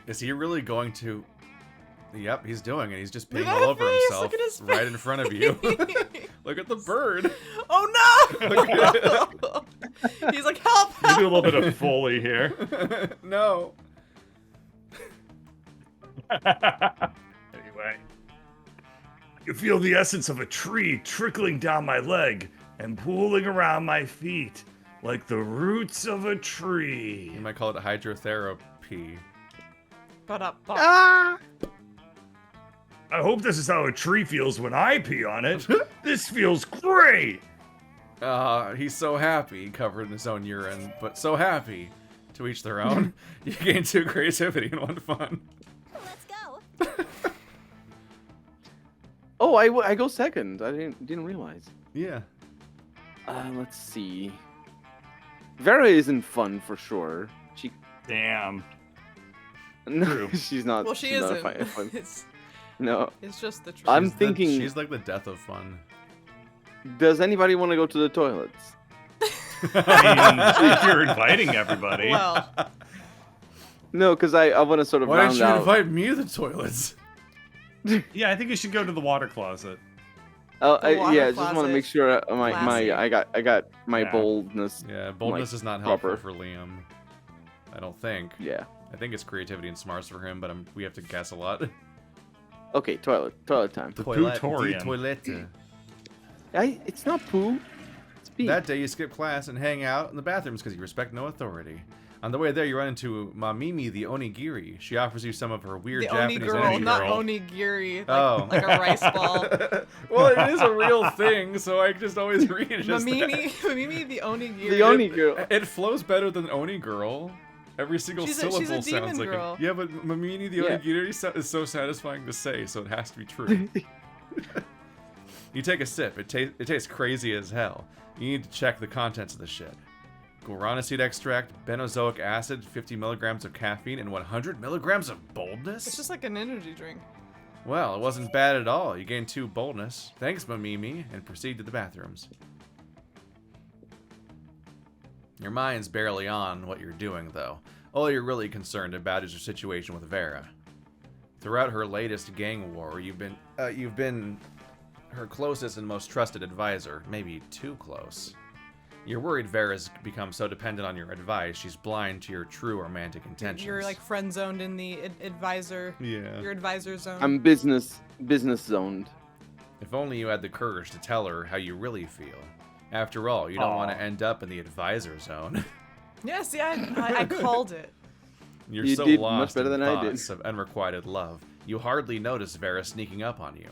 Is he really going to? Yep, he's doing it. He's just peeing Look all at over his face, himself look at his right in front of you. Look at the bird. Oh no! He's like, help, You help! do a little bit of Foley here. No. Anyway, I can feel the essence of a tree trickling down my leg and pooling around my feet like the roots of a tree. You might call it hydrotherapy. But up, Ah! I hope this is how a tree feels when I pee on it. This feels great. He's so happy, covered in his own urine, but so happy. To each their own. You gain 2 creativity and 1 fun. Let's go. Oh, I go second. I didn't realize. Yeah. Let's see. Vera isn't fun for sure. She Damn. no, True. she's not. well, she she's not isn't. fun. It's No. just the truth. I'm She's the- thinking- she's like the death of fun. Does anybody want to go to the toilets? I mean, if you're inviting everybody. Well, No, because I want to sort of Why don't round you out. invite me to the toilets? Yeah, I think you should go to the water closet. Oh, The water yeah, just want to closet. make sure Classy. I got my Yeah. boldness. Yeah, boldness Like, is not helpful proper. for Liam. I don't think. Yeah. I think it's creativity and smarts for him, but we have to guess a lot. Okay, toilet time. The Pootorian. Toilette. It's not poo. It's pee. That day you skip class and hang out in the bathrooms because you respect no authority. On the way there, you run into Mamimi the Onigiri. She offers you some of her weird the Oni Japanese girl, energy not girl. onigiri, like, Oh. like a rice ball. Well, it is a real thing, so I just always read it as Mamimi the onigiri. the only girl. that. It flows better than Oni girl. Every single She's a syllable demon sounds like girl. it. Yeah, but Mamini the Yeah. Onigiri is so satisfying to say, so it has to be true. You take a sip. It tastes crazy as hell. You need to check the contents of the shit. Guarana seed extract, Benozoic acid, 50 milligrams of caffeine, and 100 milligrams of boldness? It's just like an energy drink. Well, it wasn't bad at all. You gained 2 boldness. Thanks, Mamimi, and proceed to the bathrooms. Your mind's barely on what you're doing, though. All you're really concerned about is your situation with Vera. Throughout her latest gang war, you've been her closest and most trusted advisor, maybe too close. You're worried Vera's become so dependent on your advice, she's blind to your true romantic intentions. You're like friend zoned in the advisor. Yeah. Your advisor zone. I'm business zoned. If only you had the courage to tell her how you really feel. After all, you don't want to end up in the advisor zone. Yes, yeah, I called it. You're You so did much lost better in than I did. thoughts of unrequited love, you hardly notice Vera sneaking up on you.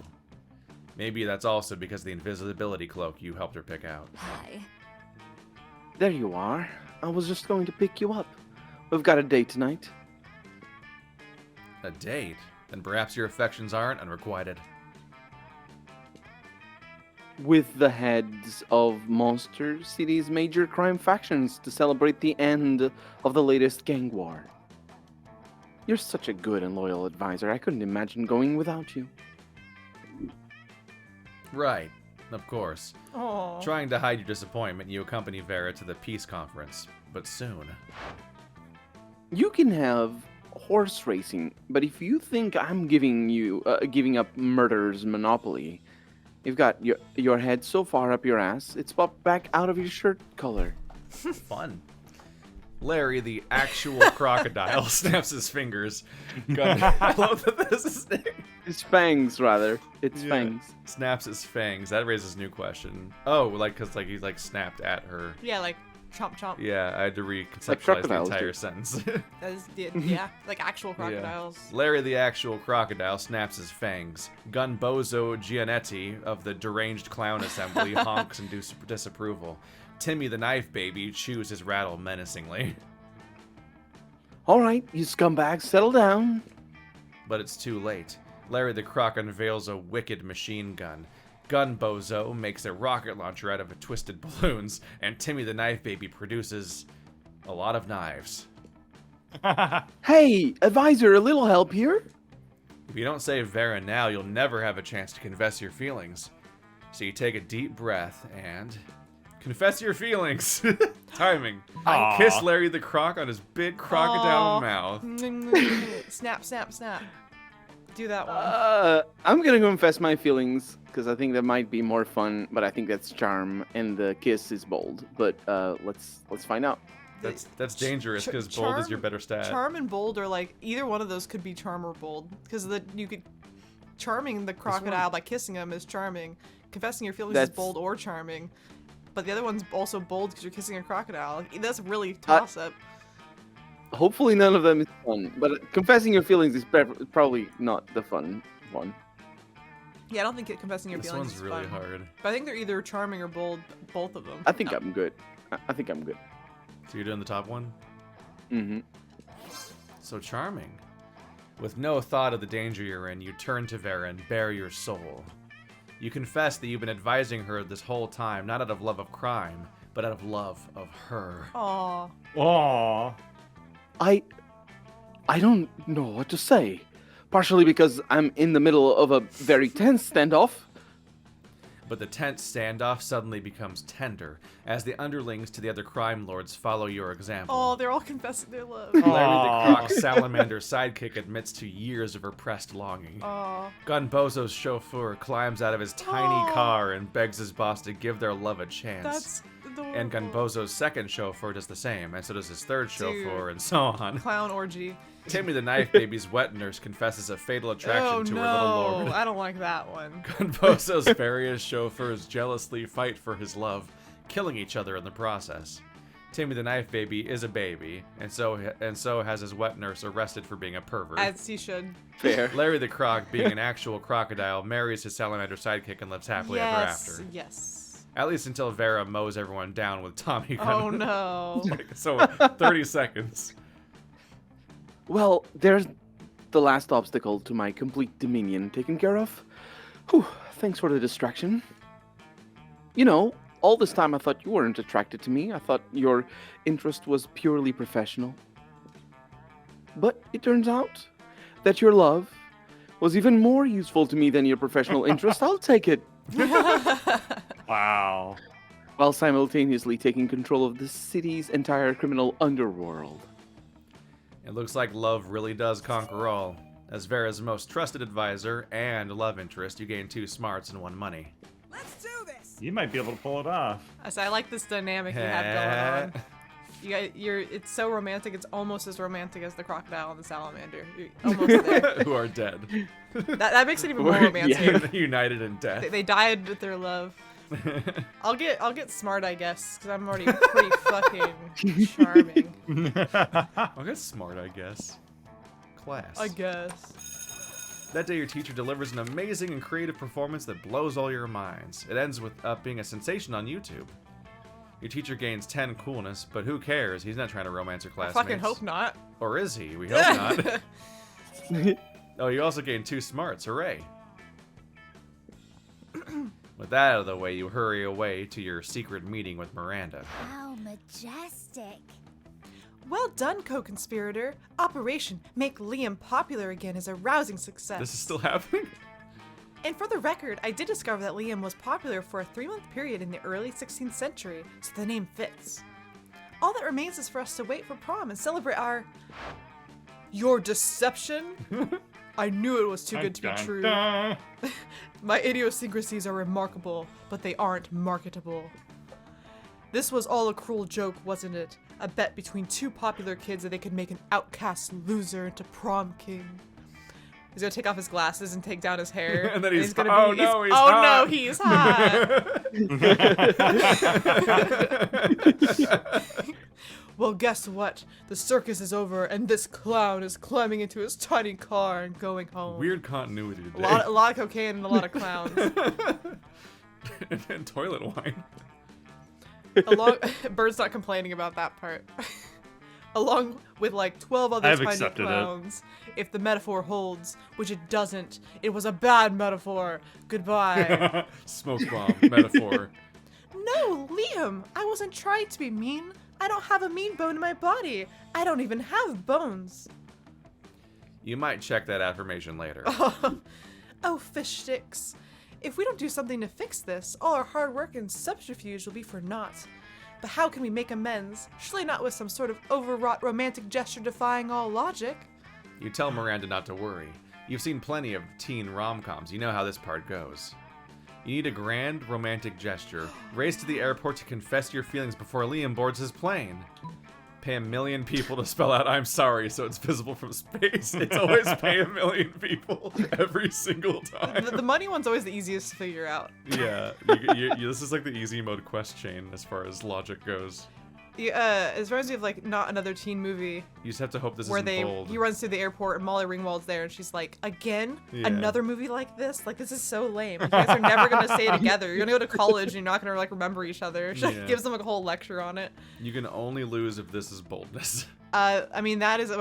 Maybe that's also because of the invisibility cloak you helped her pick out. Hi. There you are. I was just going to pick you up. We've got a date tonight. A date? Then perhaps your affections aren't unrequited. With the heads of Monster City's major crime factions to celebrate the end of the latest gang war. You're such a good and loyal advisor. I couldn't imagine going without you. Right, of course. Oh. Trying to hide your disappointment, you accompany Vera to the peace conference, but soon. You can have horse racing, but if you think I'm giving up murder's monopoly, you've got your head so far up your ass, it's popped back out of your shirt collar. Fun. Larry, the actual crocodile, snaps his fingers. I love that this is his name. It's fangs, rather. It's Yeah. fangs. Snaps his fangs. That raises a new question. Oh, because he snapped at her. Yeah, like chomp chomp. Yeah, I had to reconceptualize the crocodiles entire do. sentence. That is, yeah, like actual crocodiles. Yeah. Larry, the actual crocodile, snaps his fangs. Gunbozo Gianetti of the Deranged Clown Assembly honks in disapproval. Timmy the Knife Baby chews his rattle menacingly. All right, you scumbags, settle down. But it's too late. Larry the Croc unveils a wicked machine gun. Gunbozo makes a rocket launcher out of twisted balloons, and Timmy the Knife Baby produces a lot of knives. Hey, advisor, a little help here? If you don't save Vera now, you'll never have a chance to confess your feelings. So you take a deep breath and confess your feelings. Timing. Aw. Kiss Larry the Croc on his big crocodile Aw. mouth. Snap, snap, snap. Do that one. I'm gonna confess my feelings because I think that might be more fun, but I think that's charm and the kiss is bold. But let's find out. That's dangerous because bold is your better stat. Charm and bold are like either one of those could be charm or bold because you could charming the crocodile by kissing him is charming. Confessing your feelings is That's- bold or charming. But the other one's also bold because you're kissing a crocodile. Like, that's really toss up. Hopefully none of them is fun, but confessing your feelings is probably not the fun one. Yeah, I don't think confessing your This feelings one's is really fun. hard. But I think they're either charming or bold, both of them. I think I'm good. I think I'm good. So you're doing the top one? Mm-hmm. So charming. With no thought of the danger you're in, you turn to Vera and bare your soul. You confess that you've been advising her this whole time, not out of love of crime, but out of love of her. Aww. Aww. I don't know what to say. Partially because I'm in the middle of a very tense standoff. But the tense standoff suddenly becomes tender, as the underlings to the other crime lords follow your example. Oh, they're all confessing their love. Larry Aw. the Croc salamander sidekick admits to years of repressed longing. Aw. Gunbozo's chauffeur climbs out of his tiny Aw. car and begs his boss to give their love a chance. That's adorable. And Gunbozo's second chauffeur does the same, and so does his third chauffeur, Dude. and so on. Clown orgy. Timmy the Knife Baby's wet nurse confesses a fatal attraction Oh to no, her little lord. I don't like that one. Gunbozo's various chauffeurs jealously fight for his love, killing each other in the process. Timmy the Knife Baby is a baby, and so has his wet nurse arrested for being a pervert. As he should. Fair. Larry the Croc, being an actual crocodile, marries his salamander sidekick and lives happily ever after. Yes. At least until Vera mows everyone down with Tommy gun. Oh no. So 30 seconds. Well, there's the last obstacle to my complete dominion taken care of. Whew, thanks for the distraction. You know, all this time I thought you weren't attracted to me. I thought your interest was purely professional. But it turns out that your love was even more useful to me than your professional interest. I'll take it. Wow. While simultaneously taking control of the city's entire criminal underworld. It looks like love really does conquer all. As Vera's most trusted advisor and love interest, you gain 2 smarts and 1 money. Let's do this! You might be able to pull it off. So I like this dynamic you have going on. It's so romantic. It's almost as romantic as the crocodile and the salamander. You're almost there. Who are dead. That makes it even more romantic. United in death. They died with their love. I'll get smart, I guess, because I'm already pretty fucking charming. I'll get smart, I guess. Class. I guess. That day, your teacher delivers an amazing and creative performance that blows all your minds. It ends with being a sensation on YouTube. Your teacher gains 10 coolness, but who cares? He's not trying to romance your classmates. I fucking hope not. Or is he? We hope not. Oh, you also gain 2 smarts. Hooray. With that out of the way, you hurry away to your secret meeting with Miranda. How majestic. Well done, co-conspirator. Operation Make Liam Popular Again is a rousing success. This is still happening? And for the record, I did discover that Liam was popular for a 3-month period in the early 16th century, so the name fits. All that remains is for us to wait for prom and celebrate our... Your deception? I knew it was too good to be true. My idiosyncrasies are remarkable, but they aren't marketable. This was all a cruel joke, wasn't it? A bet between 2 popular kids that they could make an outcast loser into prom king. He's gonna take off his glasses and take down his hair. And then he's gonna oh be, no, he's oh hot. no, he's hot. Well, guess what? The circus is over, and this clown is climbing into his tiny car and going home. Weird continuity today. A lot of cocaine and a lot of clowns. and toilet wine. Bird's not complaining about that part. Along with like 12 other tiny clowns. If the metaphor holds, which it doesn't, it was a bad metaphor. Goodbye. Smoke bomb metaphor. No, Liam, I wasn't trying to be mean. I don't have a mean bone in my body. I don't even have bones. You might check that affirmation later. Oh, fish sticks. If we don't do something to fix this, all our hard work and subterfuge will be for naught. But how can we make amends? Surely not with some sort of overwrought romantic gesture defying all logic. You tell Miranda not to worry. You've seen plenty of teen rom-coms. You know how this part goes. You need a grand romantic gesture. Race to the airport to confess your feelings before Liam boards his plane. Pay 1 million people to spell out "I'm sorry" so it's visible from space. It's always pay 1 million people every single time. The money one's always the easiest to figure out. Yeah, this is like the easy mode quest chain as far as logic goes. It reminds me of like Not Another Teen Movie. You just have to hope this where isn't bold. He runs through the airport and Molly Ringwald's there and she's like, again? Yeah. Another movie like this? Like, this is so lame. You guys are never gonna stay together. You're gonna go to college and you're not gonna like remember each other. She like, gives them a whole lecture on it. You can only lose if this is boldness. I mean that is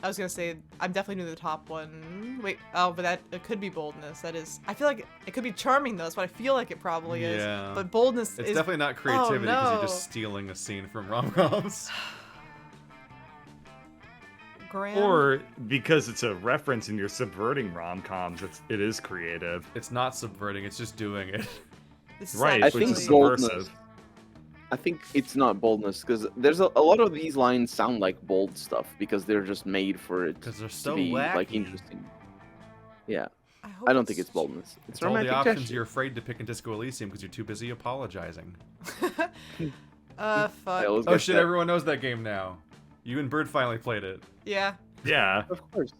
I was gonna say I'm definitely new to the top one. Wait, but it could be boldness. That is, I feel like it could be charming though. That's what I feel like it probably is. Yeah. But boldness It's is definitely not creativity because no. you're just stealing a scene from rom-coms. Grand. Or because it's a reference and you're subverting rom-coms, it is creative. It's not subverting, it's just doing it. This is Right, I actually- which think is boldness. subversive. I think it's not boldness because there's a lot of these lines sound like bold stuff because they're just made for it 'Cause they're to so be like wacky. interesting. Yeah, hope I don't think it's boldness. It's all the romantic options gesture. you're afraid to pick in Disco Elysium because you're too busy apologizing. Fuck. I always Oh get shit, that. everyone knows that game now. You and Bird finally played it. Yeah. Yeah. Of course.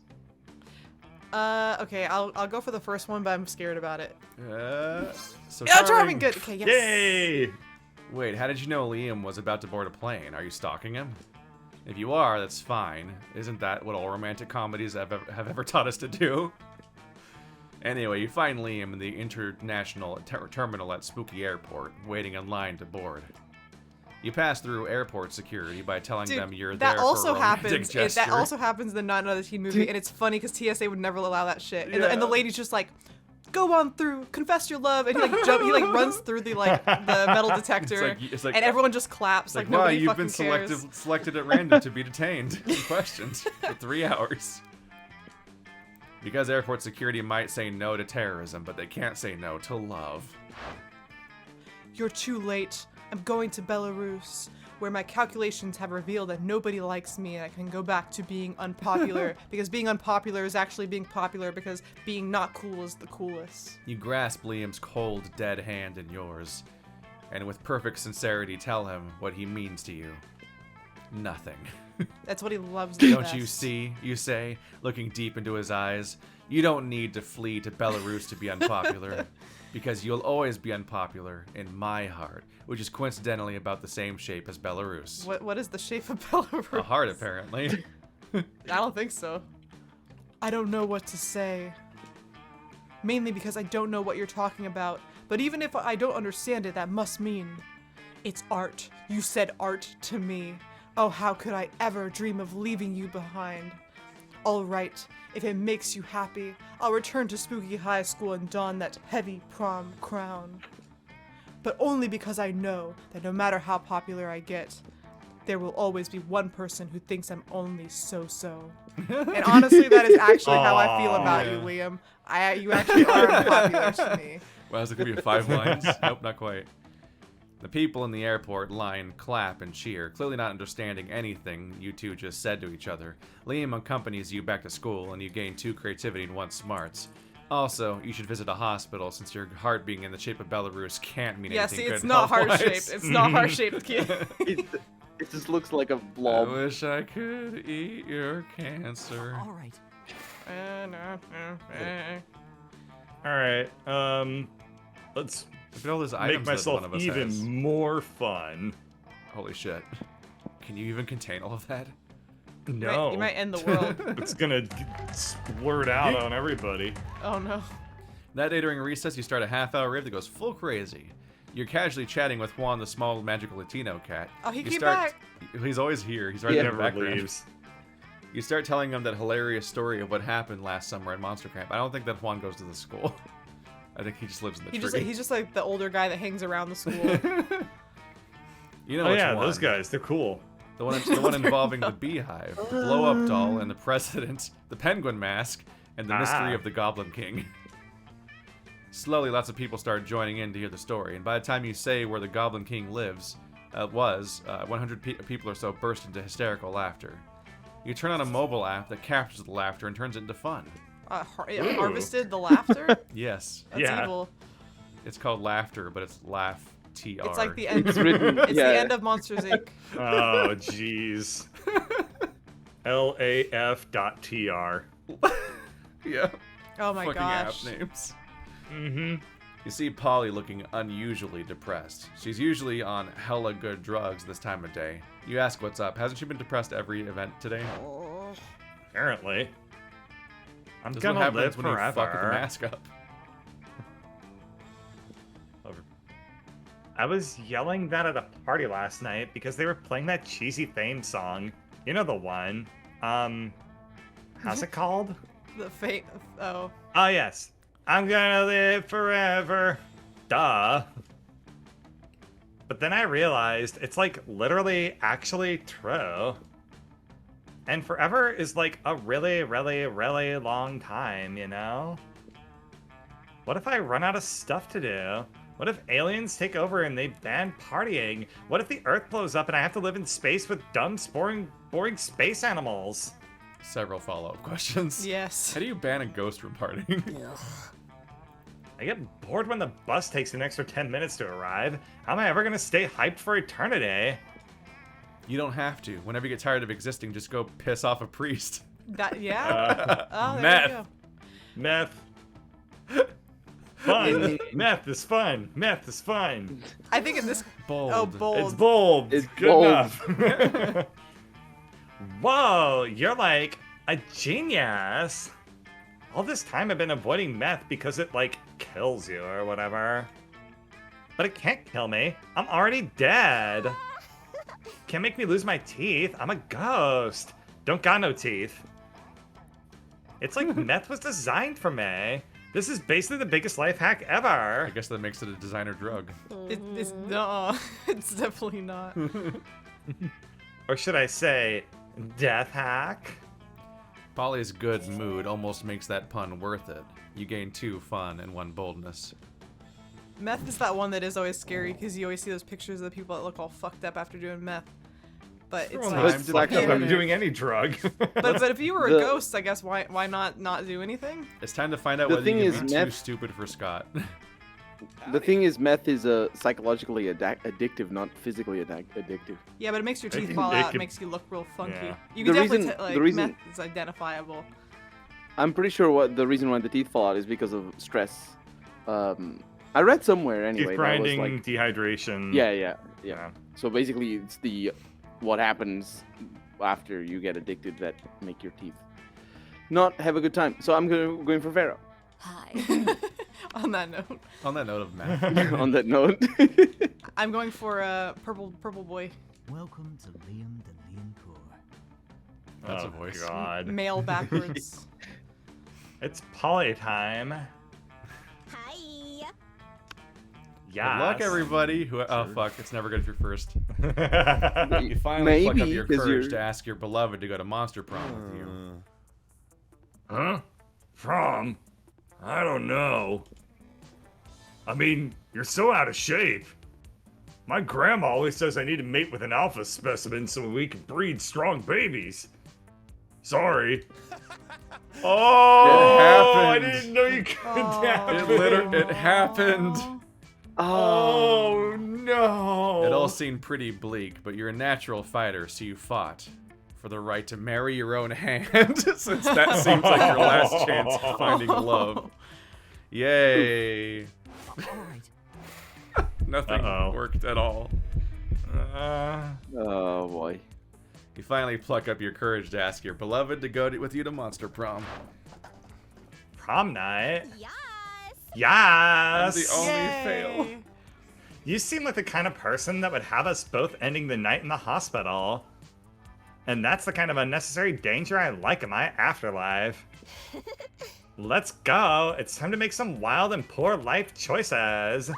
Okay, I'll go for the first one, but I'm scared about it. So Oh, charming, good. Okay, yes. Yay! Wait, how did you know Liam was about to board a plane? Are you stalking him? If you are, that's fine. Isn't that what all romantic comedies have ever taught us to do? Anyway, you find Liam in the international terminal at Spooky Airport, waiting in line to board. You pass through airport security by telling Dude, them you're that there for also a romantic happens. gesture. That also happens in the Not Another Teen Movie, and it's funny because TSA would never allow that shit. And the lady's just like, "Go on through, confess your love," and he like runs through the metal detector, It's like, and everyone just claps like no, nobody you've fucking been cares. selected at random to be detained and questioned for 3 hours. Because airport security might say no to terrorism, but they can't say no to love. You're too late. I'm going to Belarus. where my calculations have revealed that nobody likes me and I can go back to being unpopular because being unpopular is actually being popular because being not cool is the coolest. You grasp Liam's cold, dead hand in yours, and with perfect sincerity tell him what he means to you. Nothing. That's what he loves the Don't best. you see, you say, looking deep into his eyes, you don't need to flee to Belarus to be unpopular, because you'll always be unpopular in my heart, which is coincidentally about the same shape as Belarus. What is the shape of Belarus? A heart, apparently. I don't think so. I don't know what to say. Mainly because I don't know what you're talking about. But even if I don't understand it, that must mean it's art. You said art to me. Oh, how could I ever dream of leaving you behind? All right, if it makes you happy, I'll return to Spooky High School and don that heavy prom crown. But only because I know that no matter how popular I get, there will always be one person who thinks I'm only so-so. And honestly, that is actually how I feel about you, Liam. You actually are unpopular to me. Wow, is it going to be 5 lines? Nope, not quite. The people in the airport line clap and cheer, clearly not understanding anything you two just said to each other. Liam accompanies you back to school, and you gain 2 creativity and 1 smarts. Also, you should visit a hospital, since your heart being in the shape of Belarus can't mean Yeah, anything see, good it's not health-wise. heart-shaped. It's not heart-shaped, kid. It just looks like a I blob. wish I could eat your cancer. All right. All right. Let's Look at all those make items that myself one of us even has. more fun. Holy shit. Can you even contain all of that? No, You might end the world. it's gonna splurt out on everybody. Oh no. That day during recess, you start a half-hour rave that goes full crazy. You're casually chatting with Juan, the small magical Latino cat. Oh, he You came start- back. He's always here. He's right He in the Never background. leaves. You start telling him that hilarious story of what happened last summer at Monster Camp. I don't think that Juan goes to the school. I think he just lives in the tree. He's just like the older guy that hangs around the school. You know Oh which yeah, one. those guys, they're cool. The one involving the beehive, the blow-up doll, and the president, the penguin mask, and the mystery of the Goblin King. Slowly, lots of people start joining in to hear the story, and by the time you say where the Goblin King lives, 100 people or so burst into hysterical laughter. You turn on a mobile app that captures the laughter and turns it into fun. It harvested the laughter? Yes, That's Yeah. evil. it's called Laughter, but it's Laugh TR. It's like the end. It's written. It's yeah. the end of Monsters Inc. Oh jeez. LAF.TR. Yeah. Oh my Fucking gosh. app names. Mm-hmm. You see Polly looking unusually depressed. She's usually on hella good drugs this time of day. You ask what's up. Hasn't she been depressed every event today? Apparently. I'm This is what gonna live happens when you fuck with the forever. mask up. I was yelling that at a party last night because they were playing that cheesy theme song. You know the one. How's it called? The fate. Oh. Oh yes. I'm gonna live forever. Duh. But then I realized it's like literally actually true. And forever is like a really, really, really long time, you know? What if I run out of stuff to do? What if aliens take over and they ban partying? What if the Earth blows up and I have to live in space with dumb, boring space animals? Several follow-up questions. Yes. How do you ban a ghost from partying? I get bored when the bus takes an extra 10 minutes to arrive. How am I ever gonna stay hyped for eternity? You don't have to. Whenever you get tired of existing, just go piss off a priest. That, yeah. Oh, there meth. you go. Meth. Fun. Meth is fun. Meth is fun. I think in this. Bold. Oh, bold. It's bold. It's good bold. enough. Whoa, you're like a genius. All this time I've been avoiding meth because it like kills you or whatever. But it can't kill me. I'm already dead. Can't make me lose my teeth. I'm a ghost. Don't got no teeth. It's like meth was designed for me. This is basically the biggest life hack I ever. guess that makes it a designer drug. It's no. It's definitely not. Or should I say, death hack? Polly's good mood almost makes that pun worth it. You gain 2 fun and 1 boldness. Meth is that one that is always scary because you always see those pictures of the people that look all fucked up after doing meth. But it's Well, like, I'm But fucked up. I'm yeah. doing any drug. But if you were a The- ghost, I guess why not do anything? It's time to find out The whether you thing can is, be too meth- stupid for Scott. The thing is, meth is psychologically addictive, not physically addictive. Yeah, but it makes your It teeth can- fall it out. It can- makes you look real funky. Yeah. You can The definitely reason- like the reason- meth is identifiable. I'm pretty sure what the reason why the teeth fall out is because of stress. I read somewhere Teeth anyway. That grinding, was like, dehydration. yeah. So basically, it's what happens after you get addicted that make your teeth not have a good time. So I'm going for Vero. Hi. On that note, On that note of meth. On that note. I'm going for purple boy, Welcome to Liam the Leoncoeur. That's Oh, a voice. God. male backwards. It's poly time. Hi. Yeah. Good luck, everybody. Oh, fuck. It's never good if you're first. You Maybe, finally pluck up your 'cause courage you're- to ask your beloved to go to Monster Prom with you. Huh? Prom? I don't know. I mean, you're so out of shape. My grandma always says I need to mate with an alpha specimen so we can breed strong babies. Sorry. Oh, I happened. didn't know you could It happened. Oh, no. It all seemed pretty bleak, but you're a natural fighter, so you fought for the right to marry your own hand, since that seems like your last chance of finding love. Yay. All right. Nothing Uh-oh. worked at all. Oh boy. You finally pluck up your courage to ask your beloved to go with you to Monster Prom. Prom night. Yes. Yes. The only fail. Yay. You seem like the kind of person that would have us both ending the night in the hospital. And that's the kind of unnecessary danger I like in my afterlife. Let's go. It's time to make some wild and poor life choices. Party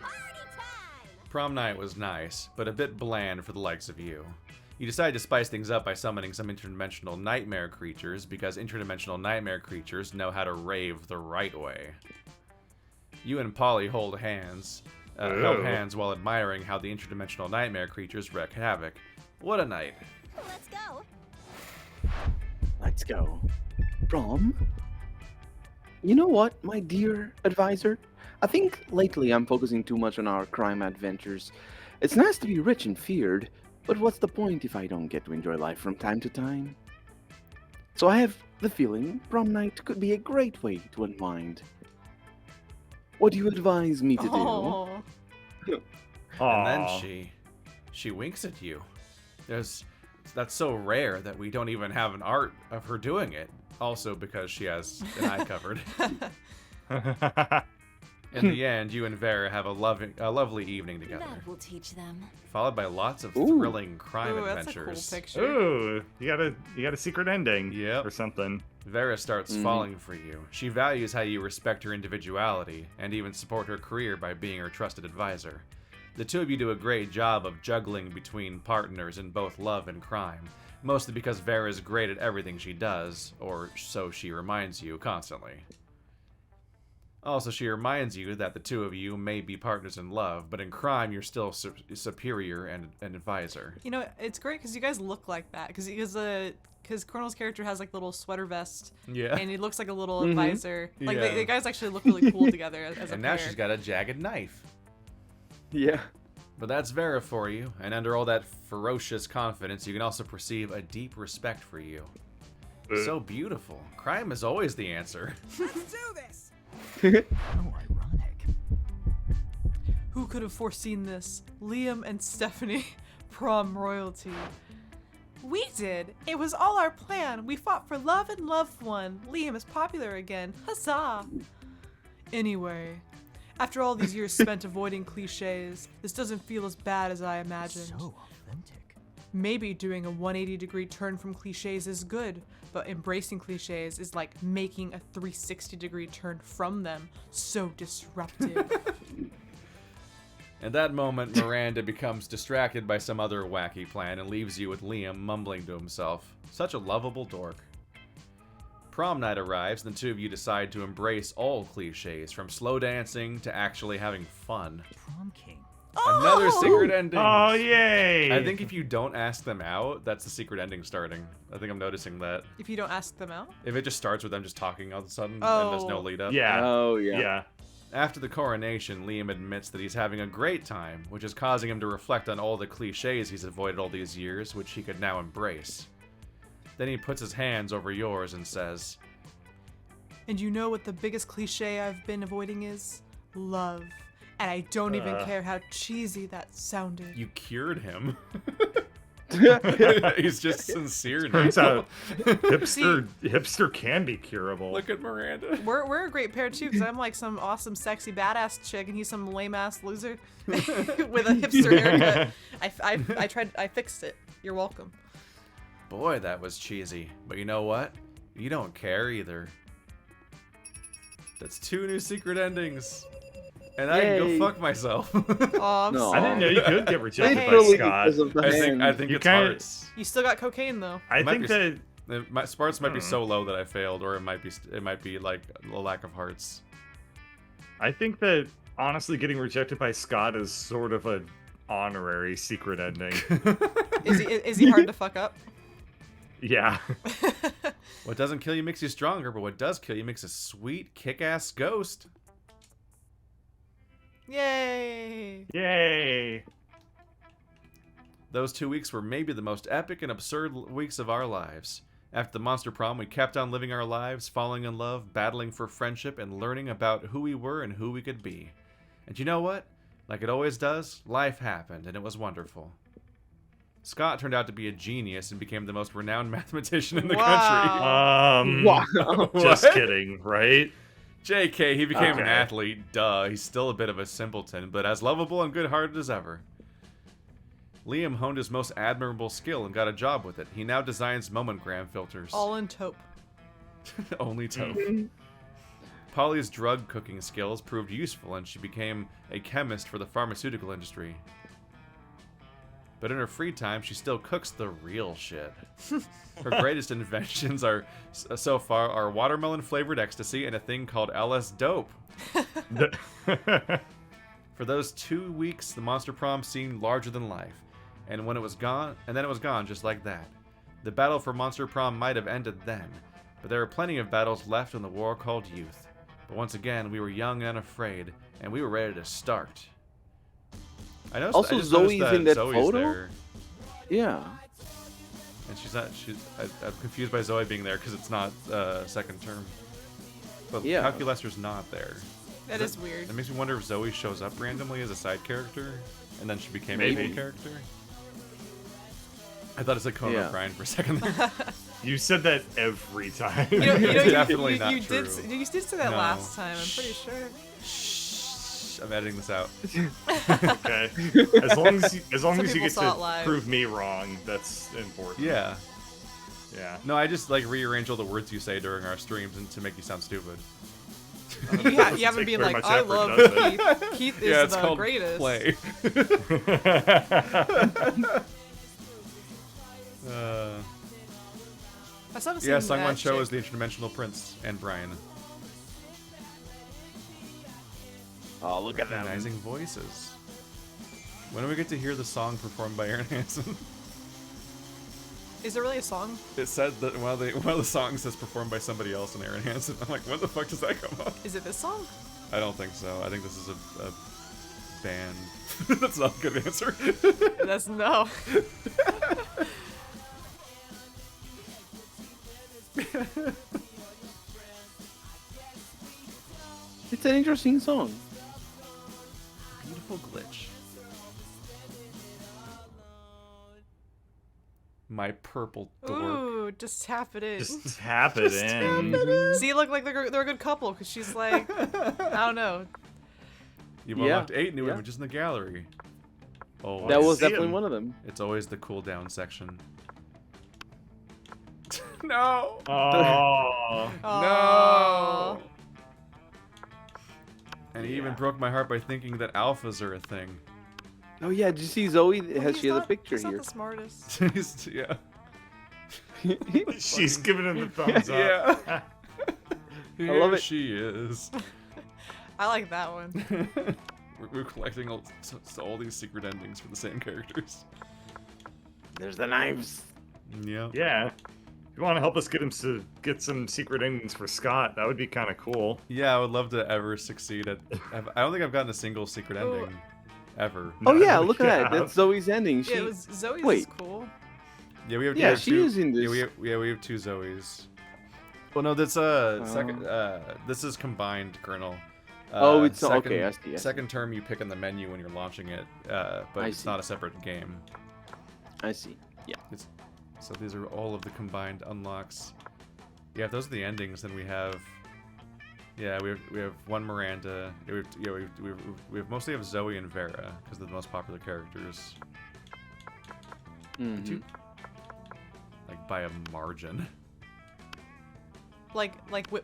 time. Prom night was nice, but a bit bland for the likes of you. You decide to spice things up by summoning some interdimensional nightmare creatures, because interdimensional nightmare creatures know how to rave the right way. You and Polly hold hands, held hands while admiring how the interdimensional nightmare creatures wreak havoc. What a night. Let's go. Let's go. Prom? You know what, my dear advisor? I think lately I'm focusing too much on our crime adventures. It's nice to be rich and feared, but what's the point if I don't get to enjoy life from time to time? So I have the feeling prom night could be a great way to unwind. What do you advise me to do? Oh. And then she winks at you. That's so rare that we don't even have an art of her doing it. Also because she has an eye covered. In the end, you and Vera have a lovely evening together, That will teach them. followed by lots of Ooh. thrilling crime Ooh, that's a cool adventures. picture. Ooh, you got a secret ending. Yep. Or something. Vera starts falling for you. She values how you respect her individuality, and even support her career by being her trusted advisor. The two of you do a great job of juggling between partners in both love and crime, mostly because Vera is great at everything she does, or so she reminds you constantly. Also, she reminds you that the two of you may be partners in love, but in crime you're still superior and an advisor. You know, it's great because you guys look like that. Because Colonel's character has like little sweater vest, Yeah. and he looks like a little advisor. Like Yeah. the guys actually look really cool together as a And now pair. she's got a jagged knife. Yeah. But that's Vera for you, and under all that ferocious confidence, you can also perceive a deep respect for you. So beautiful. Crime is always the answer. How ironic. Who could have foreseen this? Liam and Stephanie, prom royalty. We did. It was all our plan. We fought for love and loved one. Liam is popular again. Huzzah! Anyway, after all these years spent avoiding cliches, this doesn't feel as bad as I imagined. So authentic. Maybe doing a 180-degree turn from cliches is good, but embracing cliches is like making a 360-degree turn from them. So disruptive. In that moment, Miranda becomes distracted by some other wacky plan and leaves you with Liam mumbling to himself. Such a lovable dork. Prom night arrives, and the two of you decide to embrace all cliches, from slow dancing to actually having fun. Prom king. Another secret ending. Oh, yay! I think if you don't ask them out, that's the secret ending starting. I think I'm noticing that. If you don't ask them out? If it just starts with them just talking all of a sudden, and there's no Oh. lead up. Yeah. Oh, yeah. Yeah. After the coronation, Liam admits that he's having a great time, which is causing him to reflect on all the cliches he's avoided all these years, which he could now embrace. Then he puts his hands over yours and says, And you know what the biggest cliche I've been avoiding is? Love. And I don't even care how cheesy that sounded. "You cured him." He's just sincere Turns now. out hipster can be curable. Look at Miranda. We're a great pair too, because I'm like some awesome, sexy, badass chick, and he's some lame ass loser with a hipster haircut. I fixed it. You're welcome. Boy, that was cheesy. But you know what? You don't care either. That's 2 new secret endings. And I can Yay. go fuck myself. Oh, I'm No. I didn't know sorry. you could get rejected by Literally Scott. because of the I think hand. it's kinda- hearts. You still got cocaine though. I Might think be- that My sparks might be so low that I failed, or it might be like a lack of hearts. honestly getting rejected by Scott is sort of an honorary secret ending. Is he hard to fuck up? Yeah. What doesn't kill you makes you stronger, but what does kill you makes a sweet, kick-ass ghost. Yay! Yay. Those 2 weeks were maybe the most epic and absurd weeks of our lives. After the Monster Prom, we kept on living our lives, falling in love, battling for friendship, and learning about who we were and who we could be. And you know what? Like it always does, life happened, and it was wonderful. Scott turned out to be a genius and became the most renowned mathematician in the country. Wow. Just What? kidding, right? JK, he became an Okay. athlete, duh. He's still a bit of a simpleton, but as lovable and good-hearted as ever. Liam honed his most admirable skill and got a job with it. He now designs momentgram filters. All in taupe. Only taupe. Polly's drug cooking skills proved useful, and she became a chemist for the pharmaceutical industry. But in her free time, she still cooks the real shit. Her greatest inventions so far are watermelon-flavored ecstasy and a thing called LS Dope. For those 2 weeks, the Monster Prom seemed larger than life, and then it was gone just like that. The battle for Monster Prom might have ended then, but there are plenty of battles left in the war called youth. But once again, we were young and unafraid, and we were ready to start. I noticed, Also, I just noticed Zoe's in that Zoe's photo? there, Yeah. and she's not. I'm confused by Zoe being there because it's not second term. But Yeah. Calculester's not there. That is weird. It makes me wonder if Zoe shows up randomly as a side character, and then she became a Maybe. main character. I thought it said Conan Yeah. O'Brien for a second there. You said that every time. It's definitely not you true. You did say that No. last time. I'm pretty sure. Shh, I'm editing this out. Okay. As long as Some you people get saw it to live. prove me wrong, that's important. Yeah. Yeah. No, I just like rearrange all the words you say during our streams and to make you sound stupid. You haven't Take been very like, much I effort, love doesn't it? Keith. Keith is Yeah, it's the called greatest. play. uh, I still haven't seen yeah, Sungwon that Cho chick. is the interdimensional prince, and Brian. Oh, look at that. Recognizing voices. When do we get to hear the song performed by Aaron Hansen? Is there really a song? It said that one of the songs is performed by somebody else in Aaron Hansen. I'm like, when the fuck does that come up? Is it this song? I don't think so. I think this is a band. That's not a good answer. That's no. It's an interesting song. Beautiful glitch. My purple dork. Ooh, just tap it in. Just tap it in. See, look like they're a good couple because she's like, I don't know. You've Yeah, unlocked 8 new yeah. images in the gallery. Oh, That I was see definitely him. one of them. It's always the cooldown section. No! Oh. Aw. No! And he even broke my heart by thinking that alphas are a thing. Oh yeah, did you see Zoe? Well, She has a picture he's here. not the smartest. Yeah. She's giving him the thumbs up. Yeah. I love it. She is. I like that one. We're collecting all these secret endings for the same characters. There's the knives. Yeah. Yeah. If you want to help us get some secret endings for Scott, that would be kind of cool. Yeah, I would love to ever succeed at. I don't think I've gotten a single secret Oh. ending ever. Oh yeah, No, look at that. That's Zoe's ending. She, Yeah, it was Zoe's is Wait. cool. Yeah, we have. Yeah, we have she two, is in this. we have two Zoes. Well, no, that's second. This is combined, Colonel. Oh, it's second, okay. I see. Second term you pick in the menu when you're launching it, but I it's see. not a separate game. I see. Yeah. So these are all of the combined unlocks. Yeah, if those are the endings, then we have. Yeah, we have one Miranda. We mostly have Zoe and Vera because they're the most popular characters, Mhm. like by a margin. Like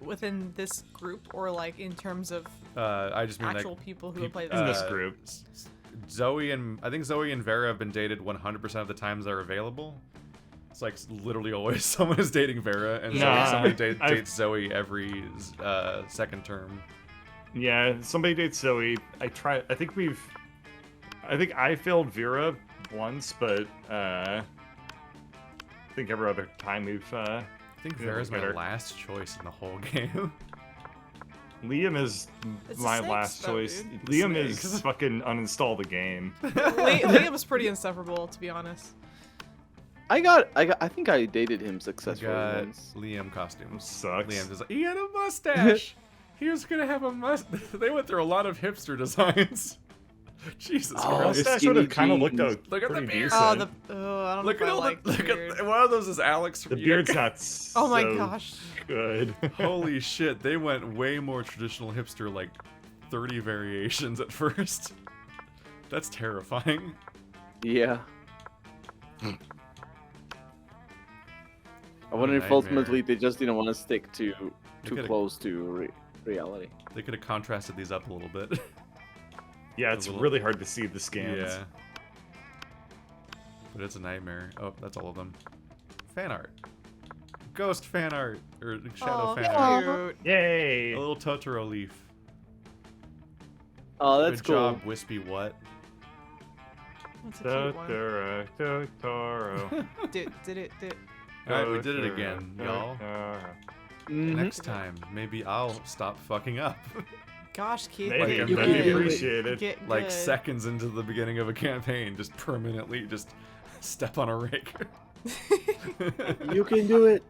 within this group, or like in terms of I just mean actual like people who have played in this. this group. Zoe and I think Zoe and Vera have been dated 100% of the times they're available. It's like literally always someone is dating Vera, and somebody dates Zoe every second term. Yeah, somebody dates Zoe. I think I failed Vera once, but I think every other time we've. I think Yeah, Vera's my better. last choice in the whole game. Liam is It's the my snakes, last though, choice. dude. Liam Snakes. is fucking uninstall the game. Liam was pretty insufferable, to be honest. I think I dated him I successfully got once. Liam costumes. Sucks. Liam just like, he had a mustache. He was gonna have a mustache. They went through a lot of hipster designs. Jesus Oh, Christ. Mustache skinny would have kind of looked jeans. out Look at the pretty beard. decent. I don't Look know at if I all like the. Look beard. at one of those is Alex from The beard's not Oh my so gosh. good. Holy shit, they went way more traditional hipster, like 30 variations at first. That's terrifying. Yeah. I wonder if Nightmare. ultimately they just didn't want to stick too could've- close to reality. They could have contrasted these up a little bit. Yeah, it's little- really hard to see the scans. Yeah. But it's a nightmare. Oh, that's all of them. Fan art. Ghost fan art. Or shadow Oh, fan cute. art. Yay! A little Totoro leaf. Oh, that's Good cool. job, Wispy What? That's a cute one. Totoro. Did it. Alright, we did it again, y'all. Mhm. Next time, maybe I'll stop fucking up. Gosh, Keith. Maybe, get you that'd can be good. appreciated. Get Like good. seconds into the beginning of a campaign, just permanently just step on a rake. You can do it.